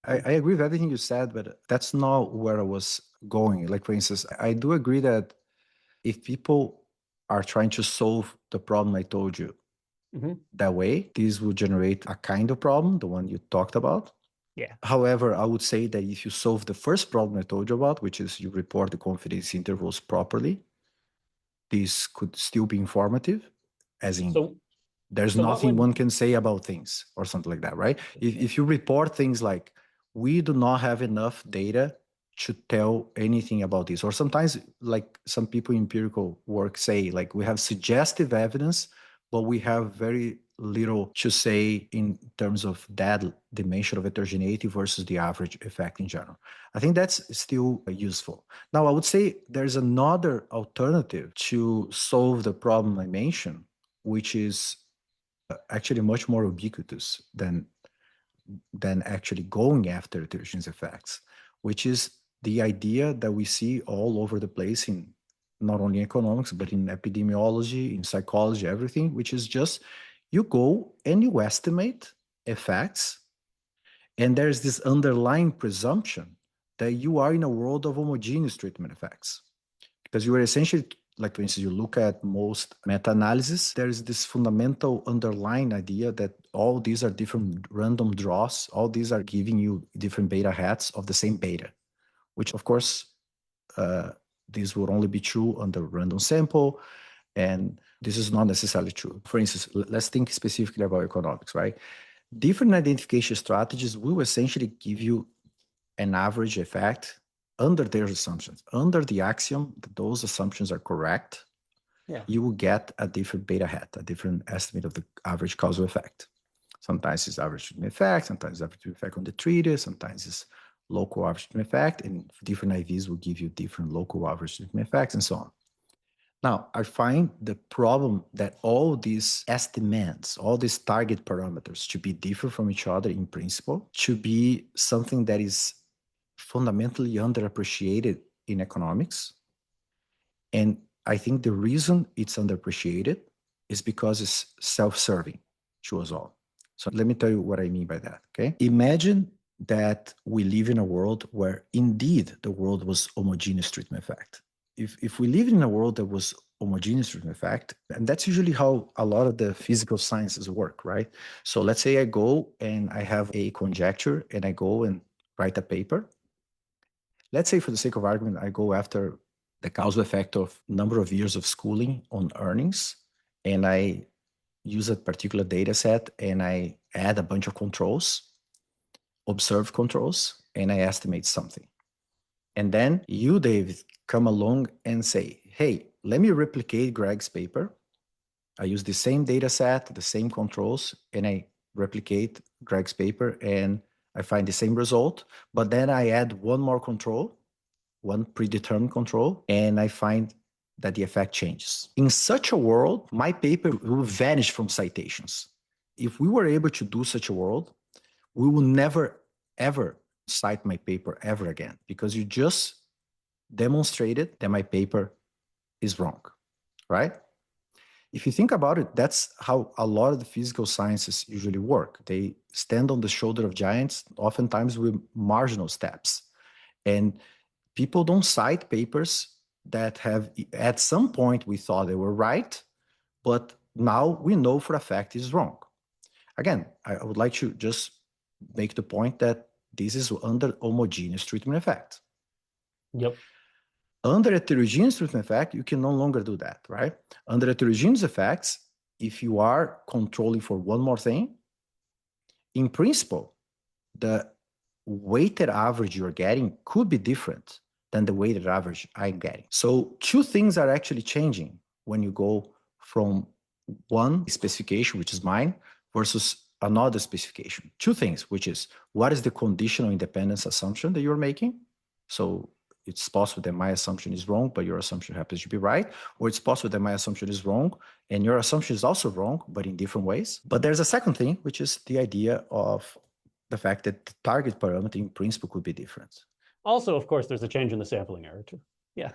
I agree with everything you said, but that's not where I was going. Like, for instance, I do agree that if people are trying to solve the problem I told you that way, this will generate a kind of problem, the one you talked about. Yeah. However, I would say that if you solve the first problem I told you about, which is you report the confidence intervals properly, this could still be informative, as in So, there's so what nothing would, one can say about things or something like that, right? If you report things like, we do not have enough data to tell anything about this, or sometimes like some people in empirical work say, like, we have suggestive evidence, but we have very little to say in terms of that dimension of heterogeneity versus the average effect in general. I think that's still useful. Now, I would say there's another alternative to solve the problem I mentioned, which is actually much more ubiquitous than actually going after heterogeneous effects, which is the idea that we see all over the place in not only in economics, but in epidemiology, in psychology, everything, which is just you go and you estimate effects, and there's this underlying presumption that you are in a world of homogeneous treatment effects. Because you are essentially, like for instance, you look at most meta-analysis, there is this fundamental underlying idea that all these are different random draws, all these are giving you different beta hats of the same beta, which of course, this would only be true under random sample, and this is not necessarily true. For instance, let's think specifically about economics, right? Different identification strategies will essentially give you an average effect under their assumptions. Under the axiom that those assumptions are correct, you will get a different beta hat, a different estimate of the average causal effect. Sometimes it's average treatment effect, sometimes average treatment effect on the treaty, sometimes it's local average treatment effect, and different IVs will give you different local average treatment effects and so on. Now, I find the problem that all these estimates, all these target parameters to be different from each other in principle, to be something that is fundamentally underappreciated in economics. And I think the reason it's underappreciated is because it's self-serving to us all. So let me tell you what I mean by that, okay? Imagine that we live in a world where indeed the world was homogeneous treatment effect. If we live in a world that was homogeneous treatment effect, and that's usually how a lot of the physical sciences work, right? So let's say I go and I have a conjecture and I go and write a paper. Let's say for the sake of argument, I go after the causal effect of number of years of schooling on earnings, and I use a particular data set and I add a bunch of controls, observed controls, and I estimate something. And then you, David, come along and say, hey, let me replicate Greg's paper. I use the same data set, the same controls, and I replicate Greg's paper and I find the same result. But then I add one more control, one predetermined control, and I find that the effect changes. In such a world, my paper will vanish from citations. If we were able to do such a world, we will never, ever cite my paper ever again, because you just demonstrated that my paper is wrong, right? If you think about it, that's how a lot of the physical sciences usually work. They stand on the shoulder of giants, oftentimes with marginal steps. And people don't cite papers that have, at some point, we thought they were right, but now we know for a fact is wrong. Again, I would like to just make the point that this is under homogeneous treatment effect. Yep. Under heterogeneous treatment effect, you can no longer do that, right? Under heterogeneous effects, if you are controlling for one more thing, in principle, the weighted average you're getting could be different than the weighted average I'm getting. So two things are actually changing when you go from one specification, which is mine, versus another specification. Two things, which is what is the conditional independence assumption that you're making? So it's possible that my assumption is wrong, but your assumption happens to be right. Or it's possible that my assumption is wrong and your assumption is also wrong, but in different ways. But there's a second thing, which is the idea of the fact that the target parameter in principle could be different. Also, of course, there's a change in the sampling error too. Yeah.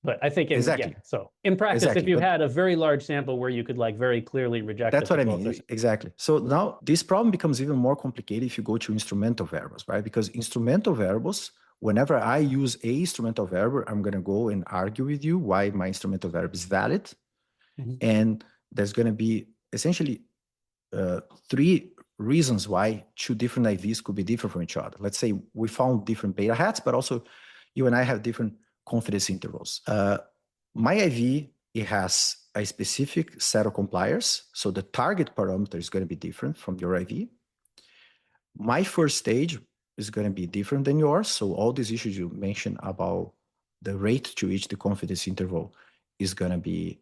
But I think so in practice, if you had a very large sample where you could like very clearly reject that's what I mean. Exactly. So now this problem becomes even more complicated if you go to instrumental variables, right? Because instrumental variables, whenever I use a instrumental variable, I'm going to go and argue with you why my instrumental variable is valid. And there's going to be essentially three reasons why two different IVs could be different from each other. Let's say we found different beta hats, but also you and I have different confidence intervals. My IV, it has a specific set of compliers, so the target parameter is going to be different from your IV. My first stage is going to be different than yours, so all these issues you mentioned about the rate to which the confidence interval is going to be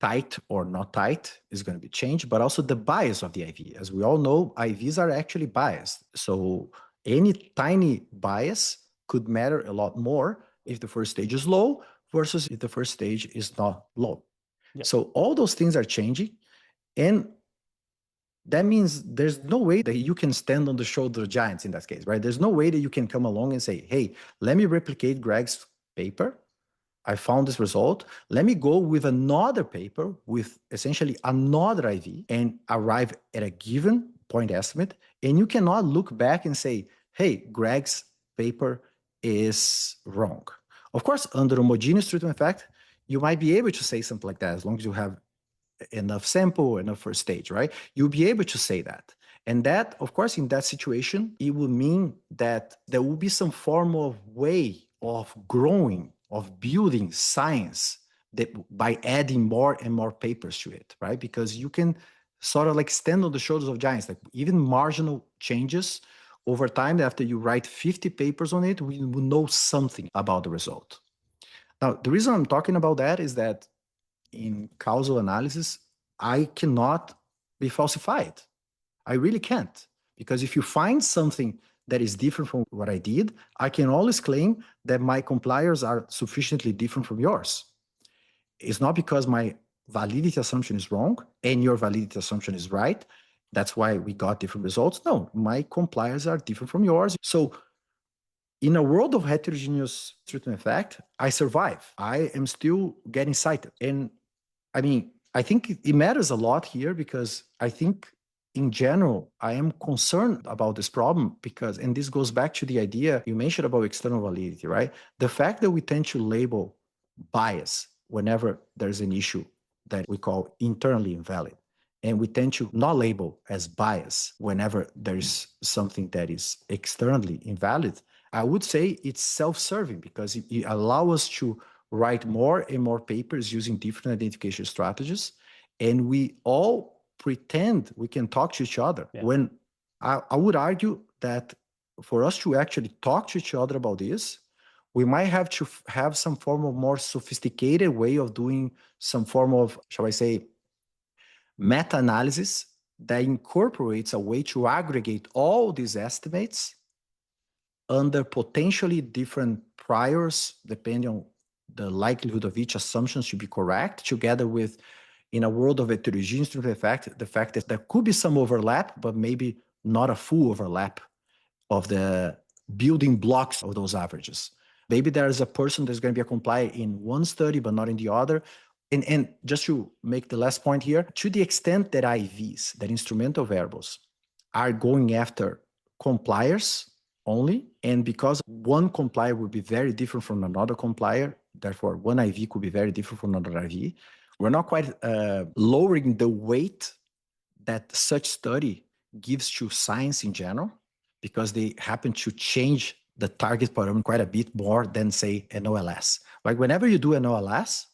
tight or not tight is going to be changed, but also the bias of the IV. As we all know, IVs are actually biased. So any tiny bias could matter a lot more if the first stage is low versus if the first stage is not low. Yep. So all those things are changing. And that means there's no way that you can stand on the shoulder of giants in that case, right? There's no way that you can come along and say, hey, let me replicate Greg's paper. I found this result. Let me go with another paper with essentially another IV and arrive at a given point estimate. And you cannot look back and say, hey, Greg's paper is wrong. Of course, under homogeneous treatment effect, you might be able to say something like that as long as you have enough sample, enough first stage, right? You'll be able to say that. And that, of course, in that situation, it will mean that there will be some form of way of growing, of building science that by adding more and more papers to it, right? Because you can sort of like stand on the shoulders of giants, like even marginal changes over time. After you write 50 papers on it, we will know something about the result. Now, the reason I'm talking about that is that in causal analysis, I cannot be falsified. I really can't. Because if you find something that is different from what I did, I can always claim that my compliers are sufficiently different from yours. It's not because my validity assumption is wrong and your validity assumption is right. That's why we got different results. No, my compliers are different from yours. So in a world of heterogeneous treatment effect, I survive. I am still getting cited. And I mean, I think it matters a lot here because I think in general, I am concerned about this problem because, and this goes back to the idea you mentioned about external validity, right? The fact that we tend to label bias whenever there's an issue that we call internally invalid, and we tend to not label as bias whenever there's something that is externally invalid, I would say it's self-serving because it allows us to write more and more papers using different identification strategies, and we all pretend we can talk to each other. Yeah. When I would argue that for us to actually talk to each other about this, we might have to have some form of more sophisticated way of doing some form of, shall I say, meta-analysis that incorporates a way to aggregate all these estimates under potentially different priors, depending on the likelihood of each assumption to be correct, together with, in a world of heterogeneous effect, the fact that there could be some overlap, but maybe not a full overlap of the building blocks of those averages. Maybe there is a person that's going to be a complier in one study, but not in the other. And just to make the last point here, to the extent that IVs, that instrumental variables, are going after compliers only, and because one complier will be very different from another complier, therefore one IV could be very different from another IV, we're not quite lowering the weight that such study gives to science in general, because they happen to change the target parameter quite a bit more than, say, an OLS. Like whenever you do an OLS,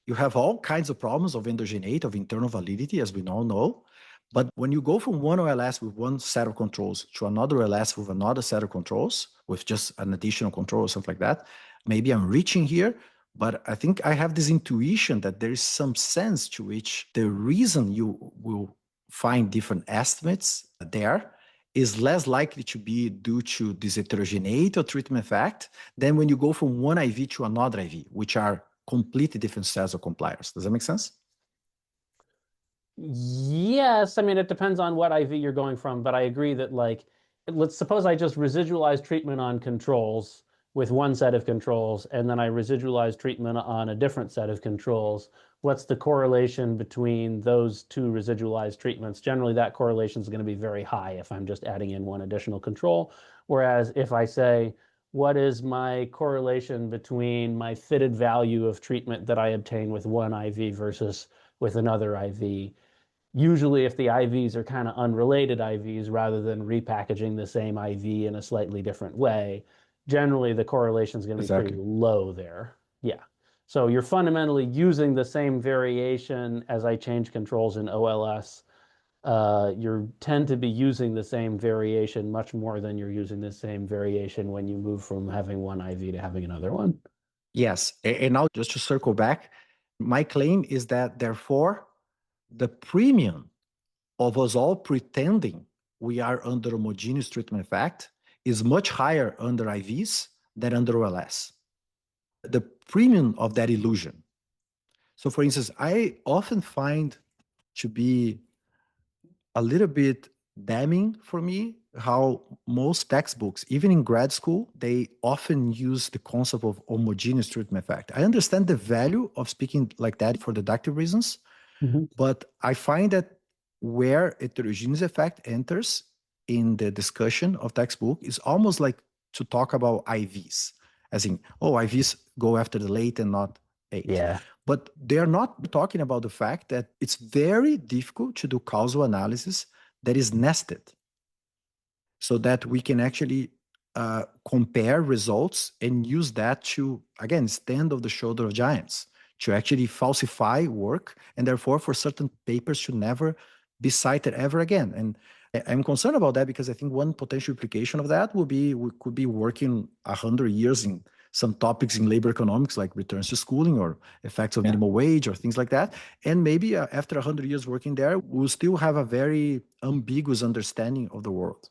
you have all kinds of problems of endogeneity, of internal validity, as we all know. But when you go from one OLS with one set of controls to another OLS with another set of controls, with just an additional control or something like that, maybe I'm reaching here, but I think I have this intuition that there is some sense to which the reason you will find different estimates there is less likely to be due to this heterogeneity or treatment effect than when you go from one IV to another IV, which are completely different sets of compliers. Does that make sense? Yes, I mean, it depends on what IV you're going from, but I agree that, like, let's suppose I just residualize treatment on controls with one set of controls, and then I residualize treatment on a different set of controls. What's the correlation between those two residualized treatments? Generally, that correlation is going to be very high if I'm just adding in one additional control. Whereas if I say, what is my correlation between my fitted value of treatment that I obtain with one IV versus with another IV? Usually if the IVs are kind of unrelated IVs rather than repackaging the same IV in a slightly different way, generally the correlation is going to be pretty low there. Yeah. So you're fundamentally using the same variation as I change controls in OLS. You tend to be using the same variation much more than you're using the same variation when you move from having one IV to having another one. Yes. And now just to circle back, my claim is that therefore the premium of us all pretending we are under homogeneous treatment effect is much higher under IVs than under OLS. The premium of that illusion. So for instance, I often find to be a little bit damning for me how most textbooks, even in grad school, they often use the concept of homogeneous treatment effect. I understand the value of speaking like that for deductive reasons, but I find that where heterogeneous effect enters in the discussion of textbook is almost like to talk about IVs, as in, oh, IVs go after the late and not eight. Yeah. But they're not talking about the fact that it's very difficult to do causal analysis that is nested, so that we can actually compare results and use that to, again, stand on the shoulder of giants, to actually falsify work, and therefore for certain papers should never be cited ever again. And I'm concerned about that because I think one potential implication of that would be we could be working 100 years in some topics in labor economics, like returns to schooling or effects of minimum wage or things like that. And maybe after 100 years working there, we'll still have a very ambiguous understanding of the world.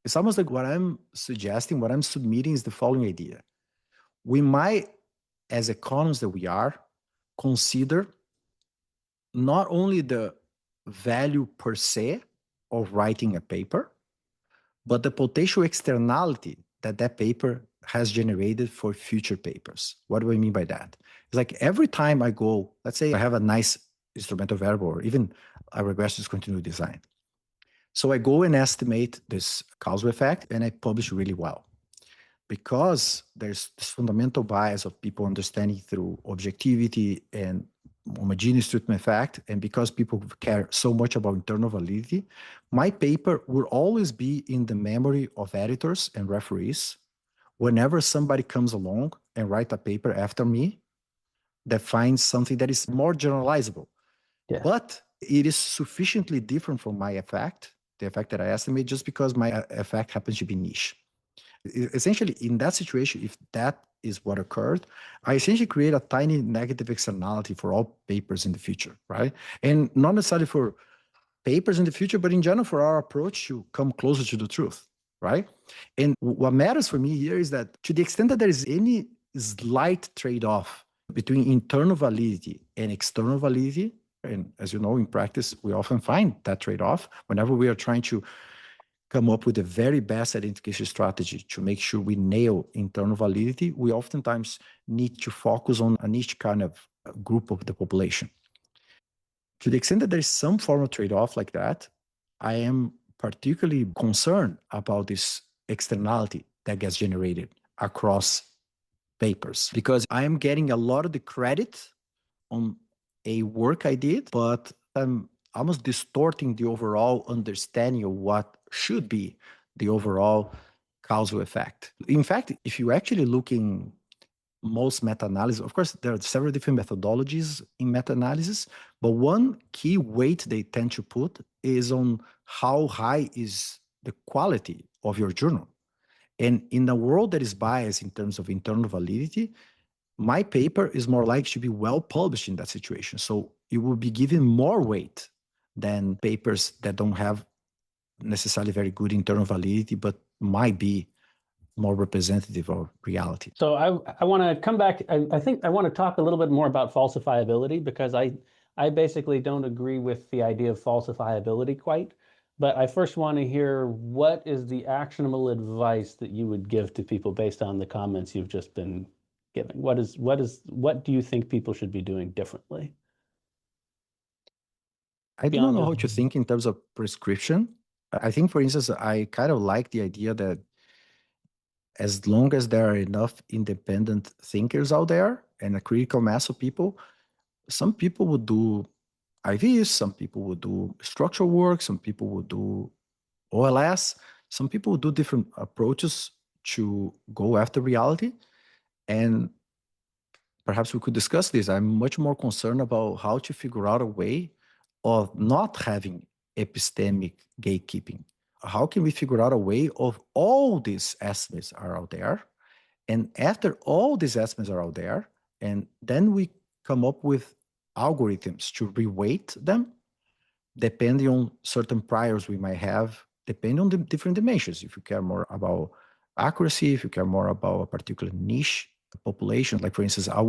It's almost like what I'm suggesting, what I'm submitting is the following idea. We might, as economists that we are, consider not only the value per se of writing a paper, but the potential externality that that paper has generated for future papers. What do I mean by that? It's like every time I go, let's say I have a nice instrumental variable or even a regressive discontinuity design. So I go and estimate this causal effect and I publish really well. Because there's this fundamental bias of people understanding through objectivity and homogeneous treatment effect, and because people care so much about internal validity, my paper will always be in the memory of editors and referees whenever somebody comes along and write a paper after me that finds something that is more generalizable. Yes. But it is sufficiently different from my effect, the effect that I estimate, just because my effect happens to be niche. Essentially, in that situation, if that is what occurred, I essentially create a tiny negative externality for all papers in the future, right? And not necessarily for papers in the future, but in general for our approach to come closer to the truth, right? And what matters for me here is that to the extent that there is any slight trade-off between internal validity and external validity, and as you know, in practice, we often find that trade-off whenever we are trying to come up with the very best identification strategy to make sure we nail internal validity, we oftentimes need to focus on a niche kind of group of the population. To the extent that there is some form of trade-off like that, I am particularly concerned about this externality that gets generated across papers, because I am getting a lot of the credit on a work I did, but I'm almost distorting the overall understanding of what should be the overall causal effect. In fact, if you actually look in most meta-analysis, of course, there are several different methodologies in meta-analysis, but one key weight they tend to put is on how high is the quality of your journal. And in a world that is biased in terms of internal validity, my paper is more likely to be well published in that situation. So it will be given more weight than papers that don't have necessarily very good internal validity, but might be more representative of reality. So I want to come back. I think I want to talk a little bit more about falsifiability because I basically don't agree with the idea of falsifiability quite. But I first want to hear what is the actionable advice that you would give to people based on the comments you've just been giving? What do you think people should be doing differently? I do not know how to think in terms of prescription. I think, for instance, I kind of like the idea that as long as there are enough independent thinkers out there and a critical mass of people, some people would do IVs, some people would do structural work, some people would do OLS, some people would do different approaches to go after reality. And perhaps we could discuss this. I'm much more concerned about how to figure out a way of not having epistemic gatekeeping. How can we figure out a way of all these estimates are out there? And after all these estimates are out there, and then we come up with algorithms to reweight them depending on certain priors we might have, depending on the different dimensions. If you care more about accuracy, if you care more about a particular niche population, like for instance, I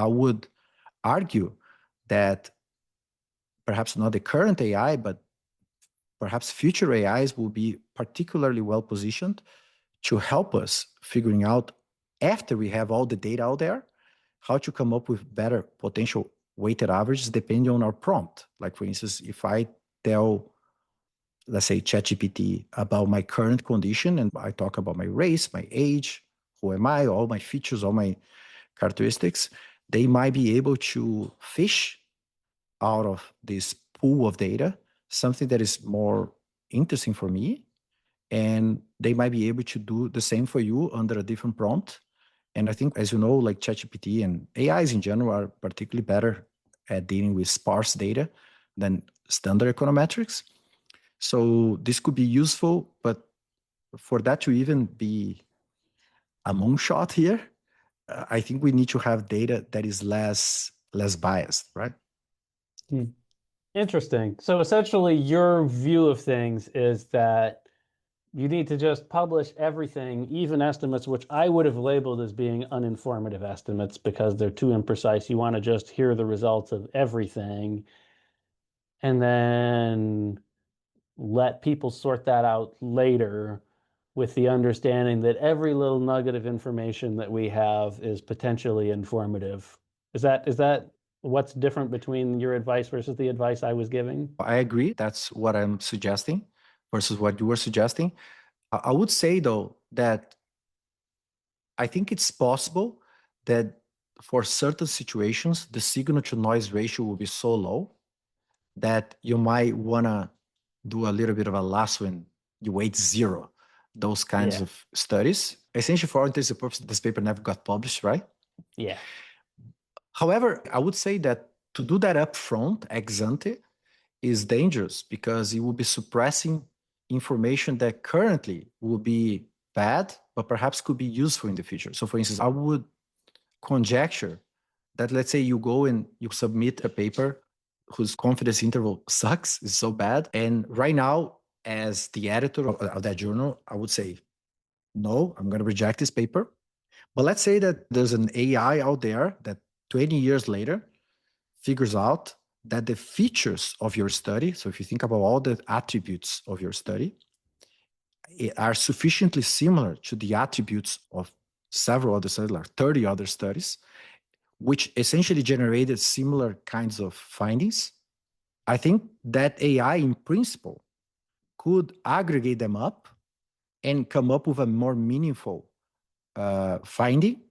would argue that perhaps not the current AI, but perhaps future AIs will be particularly well positioned to help us figuring out, after we have all the data out there, how to come up with better potential weighted averages depending on our prompt. Like, for instance, if I tell, let's say, ChatGPT about my current condition and I talk about my race, my age, who am I, all my features, all my characteristics, they might be able to fish out of this pool of data something that is more interesting for me, and they might be able to do the same for you under a different prompt. And I think, as you know, like ChatGPT and AIs in general are particularly better at dealing with sparse data than standard econometrics. So this could be useful, but for that to even be a moonshot here, I think we need to have data that is less biased, right? Interesting. So essentially, your view of things is that you need to just publish everything, even estimates, which I would have labeled as being uninformative estimates because they're too imprecise. You want to just hear the results of everything and then let people sort that out later with the understanding that every little nugget of information that we have is potentially informative. Is that what's different between your advice versus the advice I was giving? I agree. That's what I'm suggesting versus what you were suggesting. I would say, though, that I think it's possible that for certain situations, the signal to noise ratio will be so low that you might want to do a little bit of a lasso and you weight zero, those kinds Yeah. of studies. Essentially, for all intents and purposes, this paper never got published, right? Yeah. However, I would say that to do that upfront, ex ante, is dangerous because it will be suppressing information that currently will be bad, but perhaps could be useful in the future. So, for instance, I would conjecture that, let's say you go and you submit a paper whose confidence interval sucks, is so bad. And right now, as the editor of that journal, I would say, no, I'm going to reject this paper. But let's say that there's an AI out there that 20 years later figures out that the features of your study, so if you think about all the attributes of your study, are sufficiently similar to the attributes of several other studies, like 30 other studies, which essentially generated similar kinds of findings. I think that AI, in principle, could aggregate them up and come up with a more meaningful finding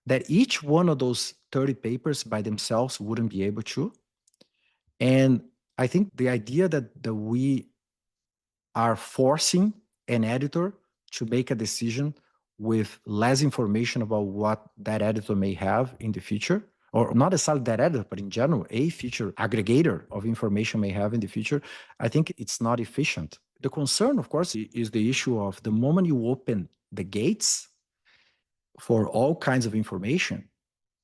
that each one of those 30 papers by themselves wouldn't be able to. And I think the idea that we are forcing an editor to make a decision with less information about what that editor may have in the future, or not necessarily that editor, but in general, a feature aggregator of information may have in the future, I think it's not efficient. The concern, of course, is the issue of the moment you open the gates for all kinds of information,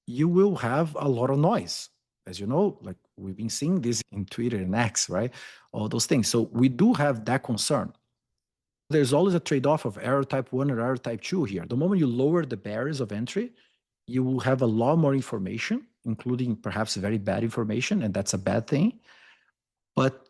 you will have a lot of noise. As you know, like we've been seeing this in Twitter and X, right? All those things. So we do have that concern. There's always a trade-off of error type 1 or error type 2 here. The moment you lower the barriers of entry, you will have a lot more information, including perhaps very bad information, and that's a bad thing. But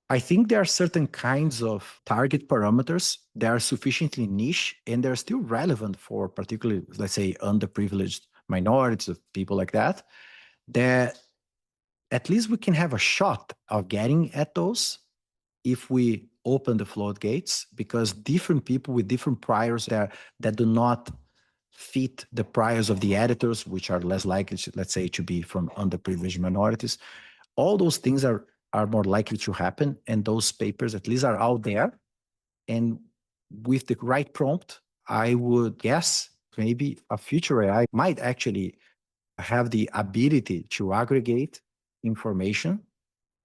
I think there are certain kinds of target parameters that are sufficiently niche and they're still relevant for particularly, let's say, underprivileged minorities of people like that, that at least we can have a shot of getting at those if we open the floodgates, because different people with different priors that do not fit the priors of the editors, which are less likely, let's say, to be from underprivileged minorities, all those things are more likely to happen. And those papers at least are out there. And with the right prompt, I would guess maybe a future AI might actually have the ability to aggregate information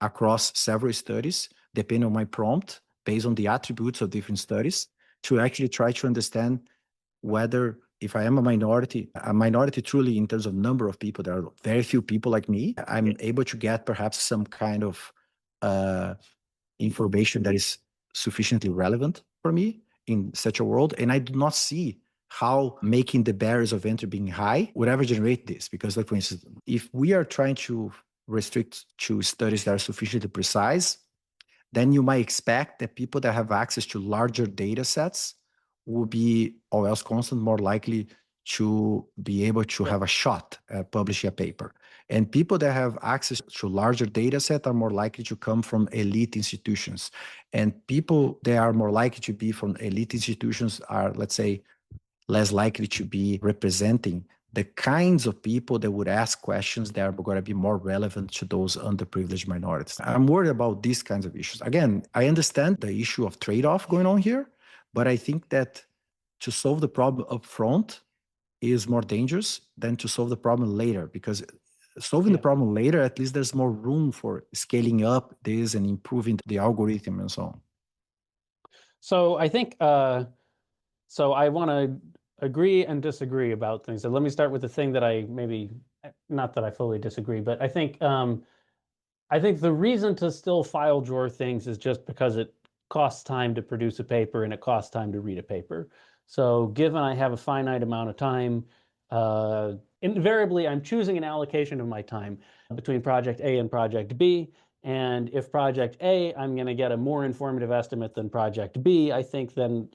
across several studies, depending on my prompt, based on the attributes of different studies, to actually try to understand whether, if I am a minority truly in terms of number of people, there are very few people like me, I'm able to get perhaps some kind of information that is sufficiently relevant for me in such a world. And I do not see how making the barriers of entry being high would ever generate this. Because, like, for instance, if we are trying to restrict to studies that are sufficiently precise, then you might expect that people that have access to larger data sets will be, all else constant, more likely to be able to have a shot at publishing a paper. And people that have access to larger data set are more likely to come from elite institutions. And people that are more likely to be from elite institutions are, let's say, less likely to be representing the kinds of people that would ask questions that are going to be more relevant to those underprivileged minorities. I'm worried about these kinds of issues. Again, I understand the issue of trade-off going on here, but I think that to solve the problem up front is more dangerous than to solve the problem later, because solving the problem later, at least there's more room for scaling up this and improving the algorithm and so on. So I think, so I want to agree and disagree about things. So let me start with the thing that I maybe, not that I fully disagree, but I think the reason to still file drawer things is just because it costs time to produce a paper and it costs time to read a paper. So given I have a finite amount of time, invariably I'm choosing an allocation of my time between project A and project B. And if project A, I'm going to get a more informative estimate than project B, I think then,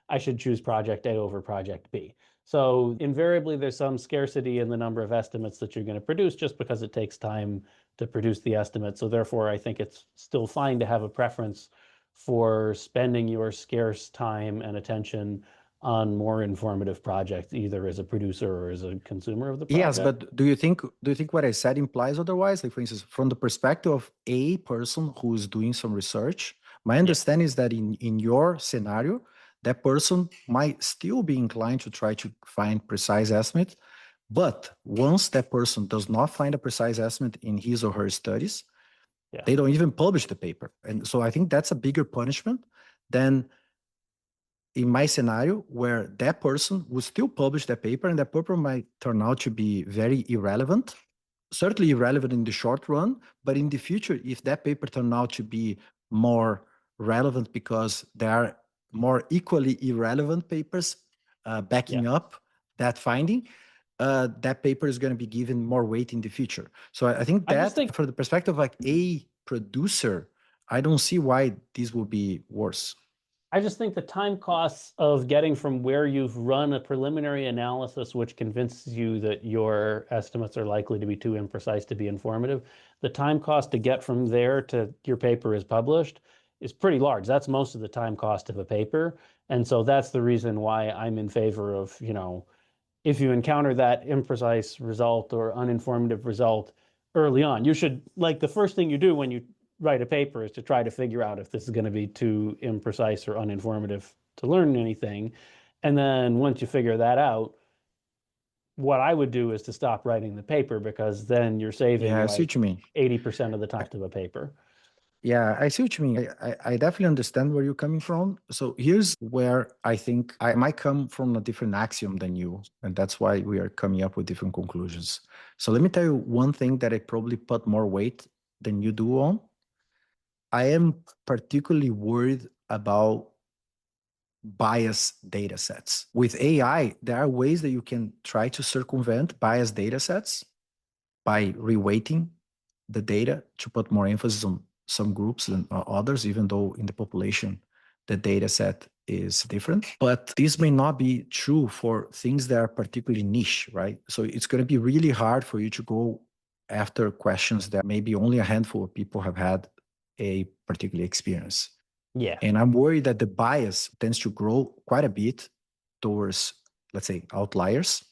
I should choose project A over project B. So invariably there's some scarcity in the number of estimates that you're going to produce just because it takes time to produce the estimate. So therefore, I think it's still fine to have a preference for spending your scarce time and attention on more informative projects, either as a producer or as a consumer of the project. Yes, but do you think what I said implies otherwise? Like, for instance, from the perspective of a person who is doing some research, my understanding is that in your scenario, that person might still be inclined to try to find precise estimates. But once that person does not find a precise estimate in his or her studies, they don't even publish the paper. And so I think that's a bigger punishment than in my scenario, where that person would still publish that paper and that paper might turn out to be very irrelevant, certainly irrelevant in the short run, but in the future, if that paper turned out to be more relevant because there are more equally irrelevant papers backing up that finding, that paper is going to be given more weight in the future. So I think that from the perspective of like a producer, I don't see why this will be worse. I just think the time costs of getting from where you've run a preliminary analysis which convinces you that your estimates are likely to be too imprecise to be informative, the time cost to get from there to your paper is published is pretty large. That's most of the time cost of a paper. And so that's the reason why I'm in favor of, if you encounter that imprecise result or uninformative result early on, you should, like, the first thing you do when you write a paper is to try to figure out if this is going to be too imprecise or uninformative to learn anything. And then once you figure that out, what I would do is to stop writing the paper, because then you're saving I see what you mean. 80% of the time of a paper. Yeah, I see what you mean. I definitely understand where you're coming from. So here's where I think I might come from a different axiom than you, and that's why we are coming up with different conclusions. So let me tell you one thing that I probably put more weight than you do on. I am particularly worried about biased data sets. With AI, there are ways that you can try to circumvent biased data sets by reweighting the data to put more emphasis on some groups than others, even though in the population, the data set is different. But this may not be true for things that are particularly niche, right? So it's going to be really hard for you to go after questions that maybe only a handful of people have had a particular experience. Yeah. And I'm worried that the bias tends to grow quite a bit towards, let's say, outliers.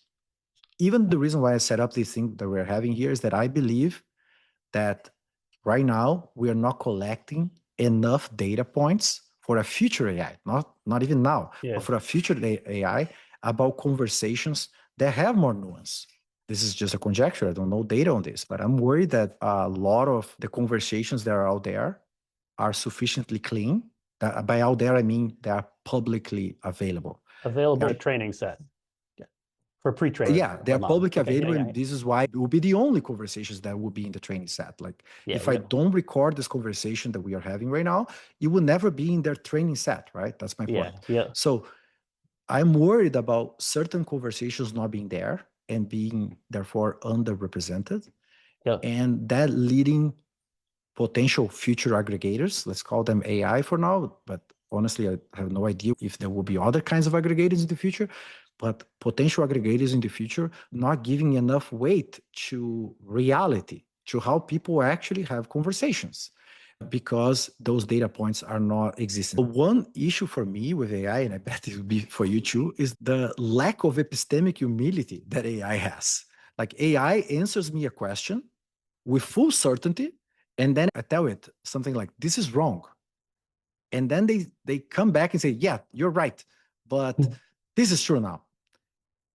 Even the reason why I set up this thing that we're having here is that I believe that right now we are not collecting enough data points for a future AI, not even now, but for a future AI about conversations that have more nuance. This is just a conjecture. I don't know data on this, but I'm worried that a lot of the conversations that are out there are sufficiently clean. By out there, I mean they are publicly available. Available training set. For pre-training. Yeah, they are publicly available, and this is why it will be the only conversations that will be in the training set. Like, if I don't record this conversation that we are having right now, it will never be in their training set, right? That's my point. So I'm worried about certain conversations not being there and being, therefore, underrepresented. And that leading potential future aggregators. Let's call them AI for now, but honestly, I have no idea if there will be other kinds of aggregators in the future. But potential aggregators in the future not giving enough weight to reality, to how people actually have conversations, because those data points are not existent. One issue for me with AI, and I bet it will be for you too, is the lack of epistemic humility that AI has. Like AI answers me a question with full certainty, and then I tell it something like, this is wrong. And then they come back and say, yeah, you're right, but this is true now.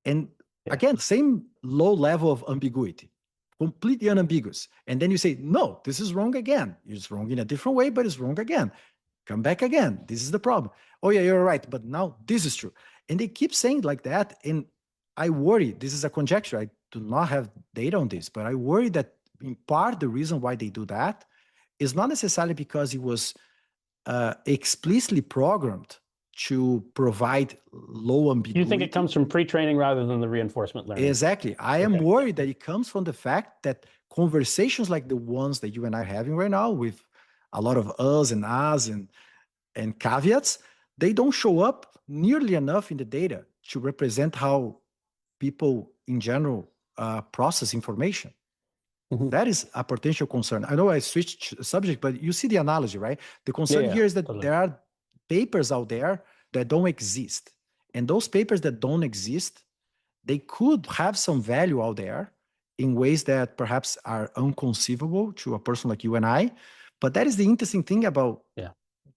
And again, same low level of ambiguity, completely unambiguous. And then you say, no, this is wrong again. It's wrong in a different way, but it's wrong again. Come back again. This is the problem. Oh, yeah, you're right. But now this is true. And they keep saying like that. And I worry, this is a conjecture. I do not have data on this, but I worry that in part the reason why they do that is not necessarily because it was explicitly programmed to provide low ambiguity. You think it comes from pre-training rather than the reinforcement learning? Exactly. I am worried that it comes from the fact that conversations like the ones that you and I are having right now, with a lot of us and ahs and caveats, they don't show up nearly enough in the data to represent how people in general process information. That is a potential concern. I know I switched subject, but you see the analogy, right? The concern here is that there are papers out there that don't exist. And those papers that don't exist, they could have some value out there in ways that perhaps are unconceivable to a person like you and I. But that is the interesting thing about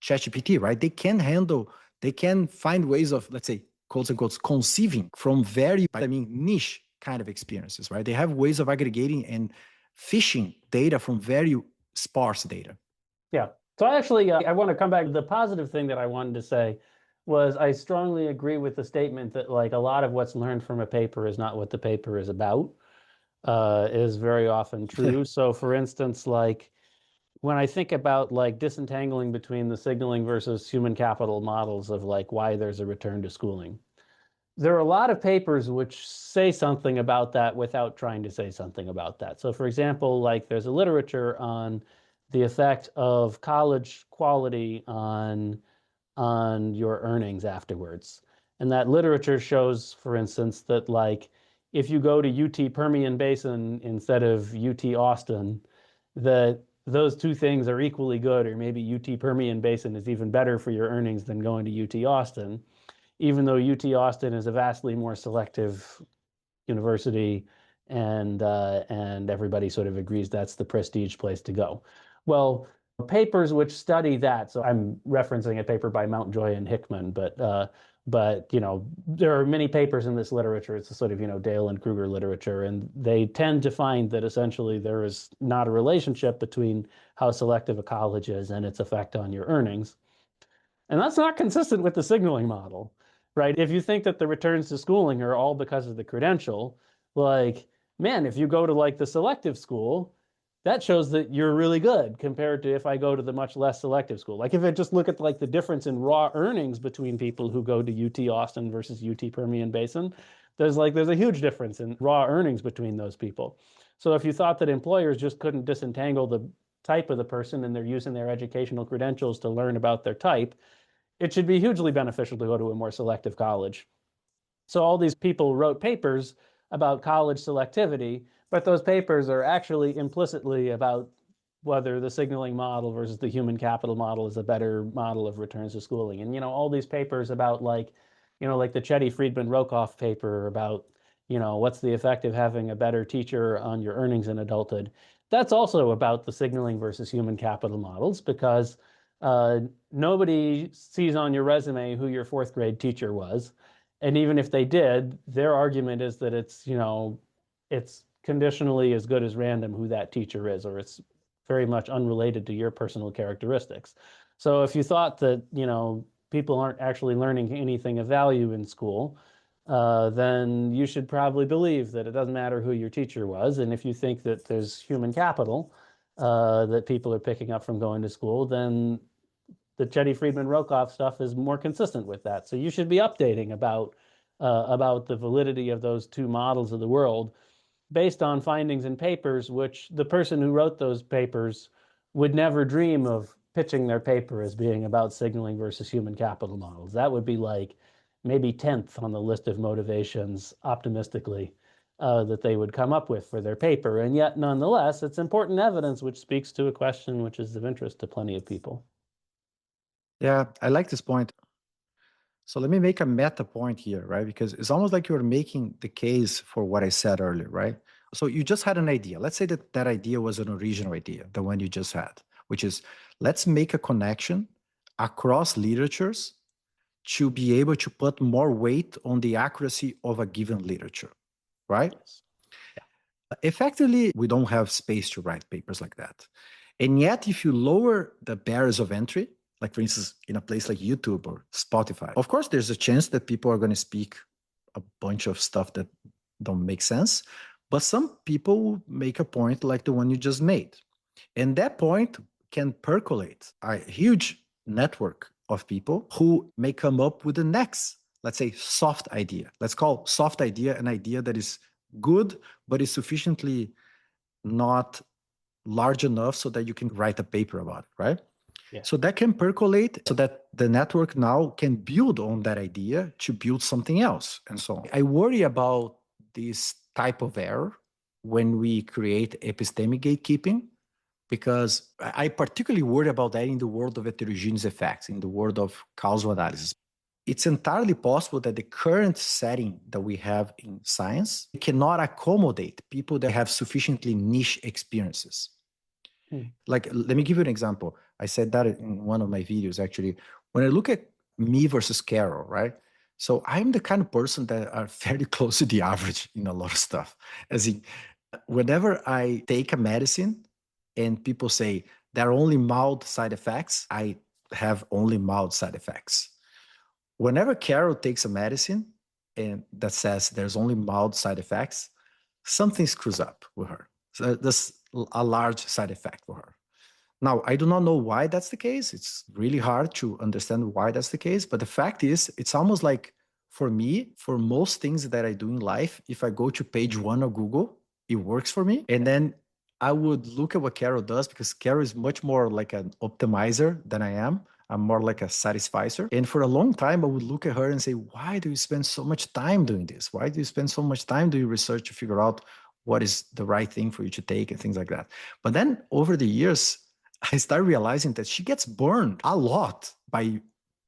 ChatGPT, right? They can find ways of, let's say, quotes unquote, conceiving from very, niche kind of experiences, right? They have ways of aggregating and fishing data from very sparse data. Yeah. So I want to come back. The positive thing that I wanted to say was I strongly agree with the statement that like a lot of what's learned from a paper is not what the paper is about, is very often true. So for instance, like when I think about like disentangling between the signaling versus human capital models of like why there's a return to schooling, there are a lot of papers which say something about that without trying to say something about that. So for example, like there's a literature on the effect of college quality on your earnings afterwards. And that literature shows, for instance, that like if you go to UT Permian Basin instead of UT Austin, that those two things are equally good, or maybe UT Permian Basin is even better for your earnings than going to UT Austin, even though UT Austin is a vastly more selective university, and everybody sort of agrees that's the prestige place to go. Well, papers which study that, so I'm referencing a paper by Mountjoy and Hickman, but you know there are many papers in this literature. It's a sort of Dale and Kruger literature, and they tend to find that essentially there is not a relationship between how selective a college is and its effect on your earnings. And that's not consistent with the signaling model, right? If you think that the returns to schooling are all because of the credential, like, man, if you go to like the selective school, that shows that you're really good compared to if I go to the much less selective school. Like if I just look at like the difference in raw earnings between people who go to UT Austin versus UT Permian Basin, there's a huge difference in raw earnings between those people. So if you thought that employers just couldn't disentangle the type of the person and they're using their educational credentials to learn about their type, it should be hugely beneficial to go to a more selective college. So all these people wrote papers about college selectivity, but those papers are actually implicitly about whether the signaling model versus the human capital model is a better model of returns to schooling. And all these papers about like the Chetty Friedman Rokoff paper about what's the effect of having a better teacher on your earnings in adulthood. That's also about the signaling versus human capital models, because nobody sees on your resume who your fourth grade teacher was. And even if they did, their argument is that it's conditionally as good as random who that teacher is, or it's very much unrelated to your personal characteristics. So if you thought that, people aren't actually learning anything of value in school, then you should probably believe that it doesn't matter who your teacher was. And if you think that there's human capital that people are picking up from going to school, then the Chetty Friedman Rokoff stuff is more consistent with that. So you should be updating about the validity of those two models of the world based on findings in papers, which the person who wrote those papers would never dream of pitching their paper as being about signaling versus human capital models. That would be like maybe 10th on the list of motivations, optimistically, that they would come up with for their paper. And yet, nonetheless, it's important evidence which speaks to a question which is of interest to plenty of people. Yeah, I like this point. So let me make a meta point here, right? Because it's almost like you're making the case for what I said earlier, right? So you just had an idea. Let's say that that idea was an original idea, the one you just had, which is let's make a connection across literatures to be able to put more weight on the accuracy of a given literature, right? Yes. Effectively, we don't have space to write papers like that. And yet, if you lower the barriers of entry, like for instance, in a place like YouTube or Spotify, of course, there's a chance that people are going to speak a bunch of stuff that don't make sense. But some people make a point like the one you just made. And that point can percolate a huge network of people who may come up with the next, let's say, soft idea. Let's call soft idea an idea that is good, but is sufficiently not large enough so that you can write a paper about it, right? Yeah. So that can percolate so that the network now can build on that idea to build something else and so on. I worry about this type of error when we create epistemic gatekeeping, because I particularly worry about that in the world of heterogeneous effects, in the world of causal analysis. It's entirely possible that the current setting that we have in science cannot accommodate people that have sufficiently niche experiences. Like, let me give you an example. I said that in one of my videos, actually. When I look at me versus Carol, right? So I'm the kind of person that are fairly close to the average in a lot of stuff. As in, whenever I take a medicine and people say there are only mild side effects, I have only mild side effects. Whenever Carol takes a medicine and that says there's only mild side effects, something screws up with her. So there's a large side effect for her. Now, I do not know why that's the case. It's really hard to understand why that's the case. But the fact is, it's almost like for me, for most things that I do in life, if I go to page one of Google, it works for me. And then I would look at what Carol does, because Carol is much more like an optimizer than I am. I'm more like a satisficer. And for a long time, I would look at her and say, why do you spend so much time doing this? Why do you spend so much time doing research to figure out what is the right thing for you to take and things like that? But then over the years, I started realizing that she gets burned a lot by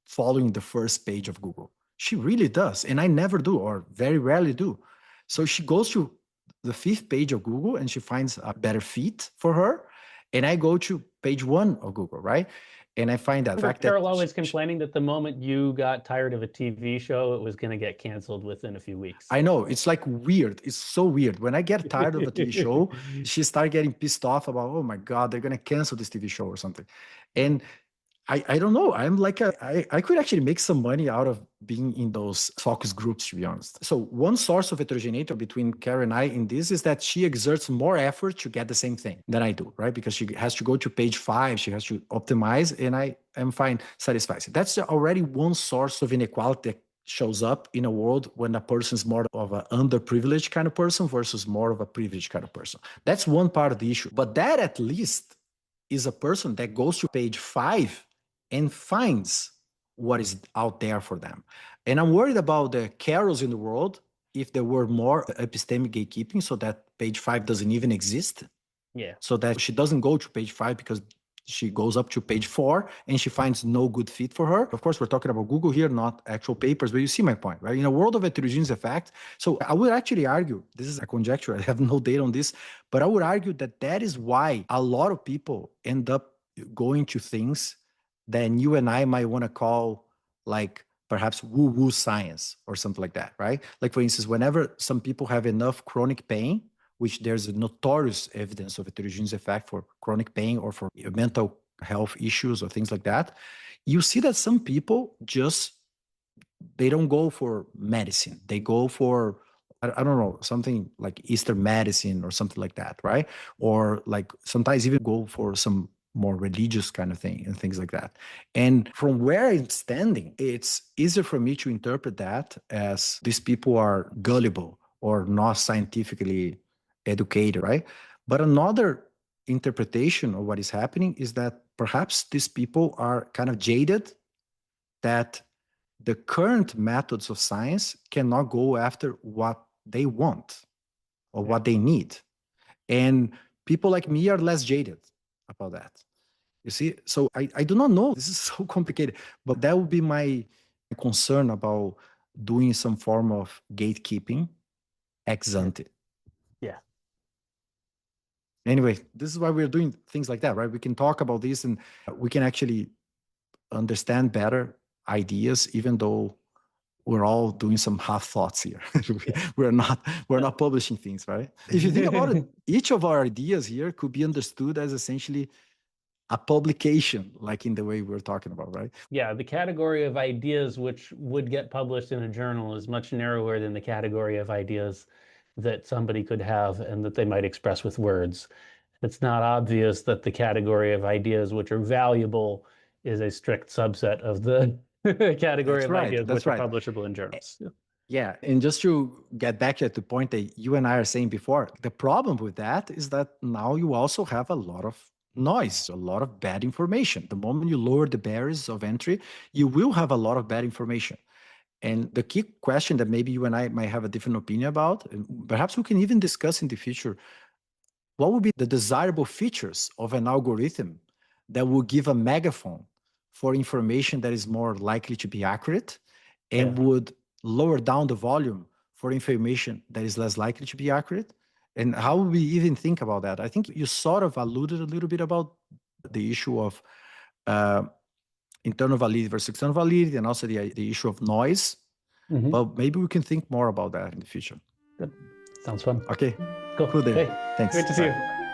following the first page of Google. She really does. And I never do, or very rarely do. So she goes to the fifth page of Google and she finds a better fit for her. And I go to page one of Google, right? And I find that fact Carol always complaining that the moment you got tired of a TV show, it was going to get canceled within a few weeks. I know, it's like weird. It's so weird. When I get tired of a TV show, she starts getting pissed off about, oh my God, they're going to cancel this TV show or something. And I don't know. I'm like, I could actually make some money out of being in those focus groups, to be honest. So one source of heterogeneity between Karen and I in this is that she exerts more effort to get the same thing than I do, right? Because she has to go to page 5, she has to optimize, and I am fine satisfied. That's already one source of inequality that shows up in a world when a person is more of an underprivileged kind of person versus more of a privileged kind of person. That's one part of the issue. But that at least is a person that goes to page 5 and finds what is out there for them. And I'm worried about the Carols in the world if there were more epistemic gatekeeping, so that page 5 doesn't even exist. Yeah. So that she doesn't go to page 5 because she goes up to page 4 and she finds no good fit for her. Of course, we're talking about Google here, not actual papers, but you see my point, right? In a world of heterogeneous effect, so I would actually argue, this is a conjecture, I have no data on this, but I would argue that that is why a lot of people end up going to things that you and I might want to call like perhaps woo-woo science or something like that, right? Like for instance, whenever some people have enough chronic pain, which there's a notorious evidence of heterogeneous effect for chronic pain or for mental health issues or things like that, you see that some people just, they don't go for medicine. They go for, I don't know, something like Eastern medicine or something like that, right? Or like sometimes even go for some more religious kind of thing and things like that. And from where I'm standing, it's easier for me to interpret that as these people are gullible or not scientifically educated, right? But another interpretation of what is happening is that perhaps these people are kind of jaded, that the current methods of science cannot go after what they want or what they need. And people like me are less jaded about that. You see, so I do not know. This is so complicated, but that would be my concern about doing some form of gatekeeping ex ante. Yeah. Anyway, this is why we're doing things like that, right? We can talk about this and we can actually understand better ideas, even though we're all doing some half thoughts here. we're not publishing things, right? If you think about it, each of our ideas here could be understood as essentially a publication, like in the way we're talking about, right? Yeah, the category of ideas which would get published in a journal is much narrower than the category of ideas that somebody could have and that they might express with words. It's not obvious that the category of ideas which are valuable is a strict subset of the category That's of right. ideas That's which are right. publishable in journals. Yeah, and just to get back at the point that you and I are saying before, the problem with that is that now you also have a lot of noise, a lot of bad information. The moment you lower the barriers of entry, you will have a lot of bad information. And the key question that maybe you and I might have a different opinion about, and perhaps we can even discuss in the future, what would be the desirable features of an algorithm that will give a megaphone for information that is more likely to be accurate and would lower down the volume for information that is less likely to be accurate? And how would we even think about that? I think you sort of alluded a little bit about the issue of internal validity versus external validity, and also the issue of noise. But maybe we can think more about that in the future. Good. Sounds fun. Okay. Cool. Cool, David. Hey, Thanks. great to see Bye. you.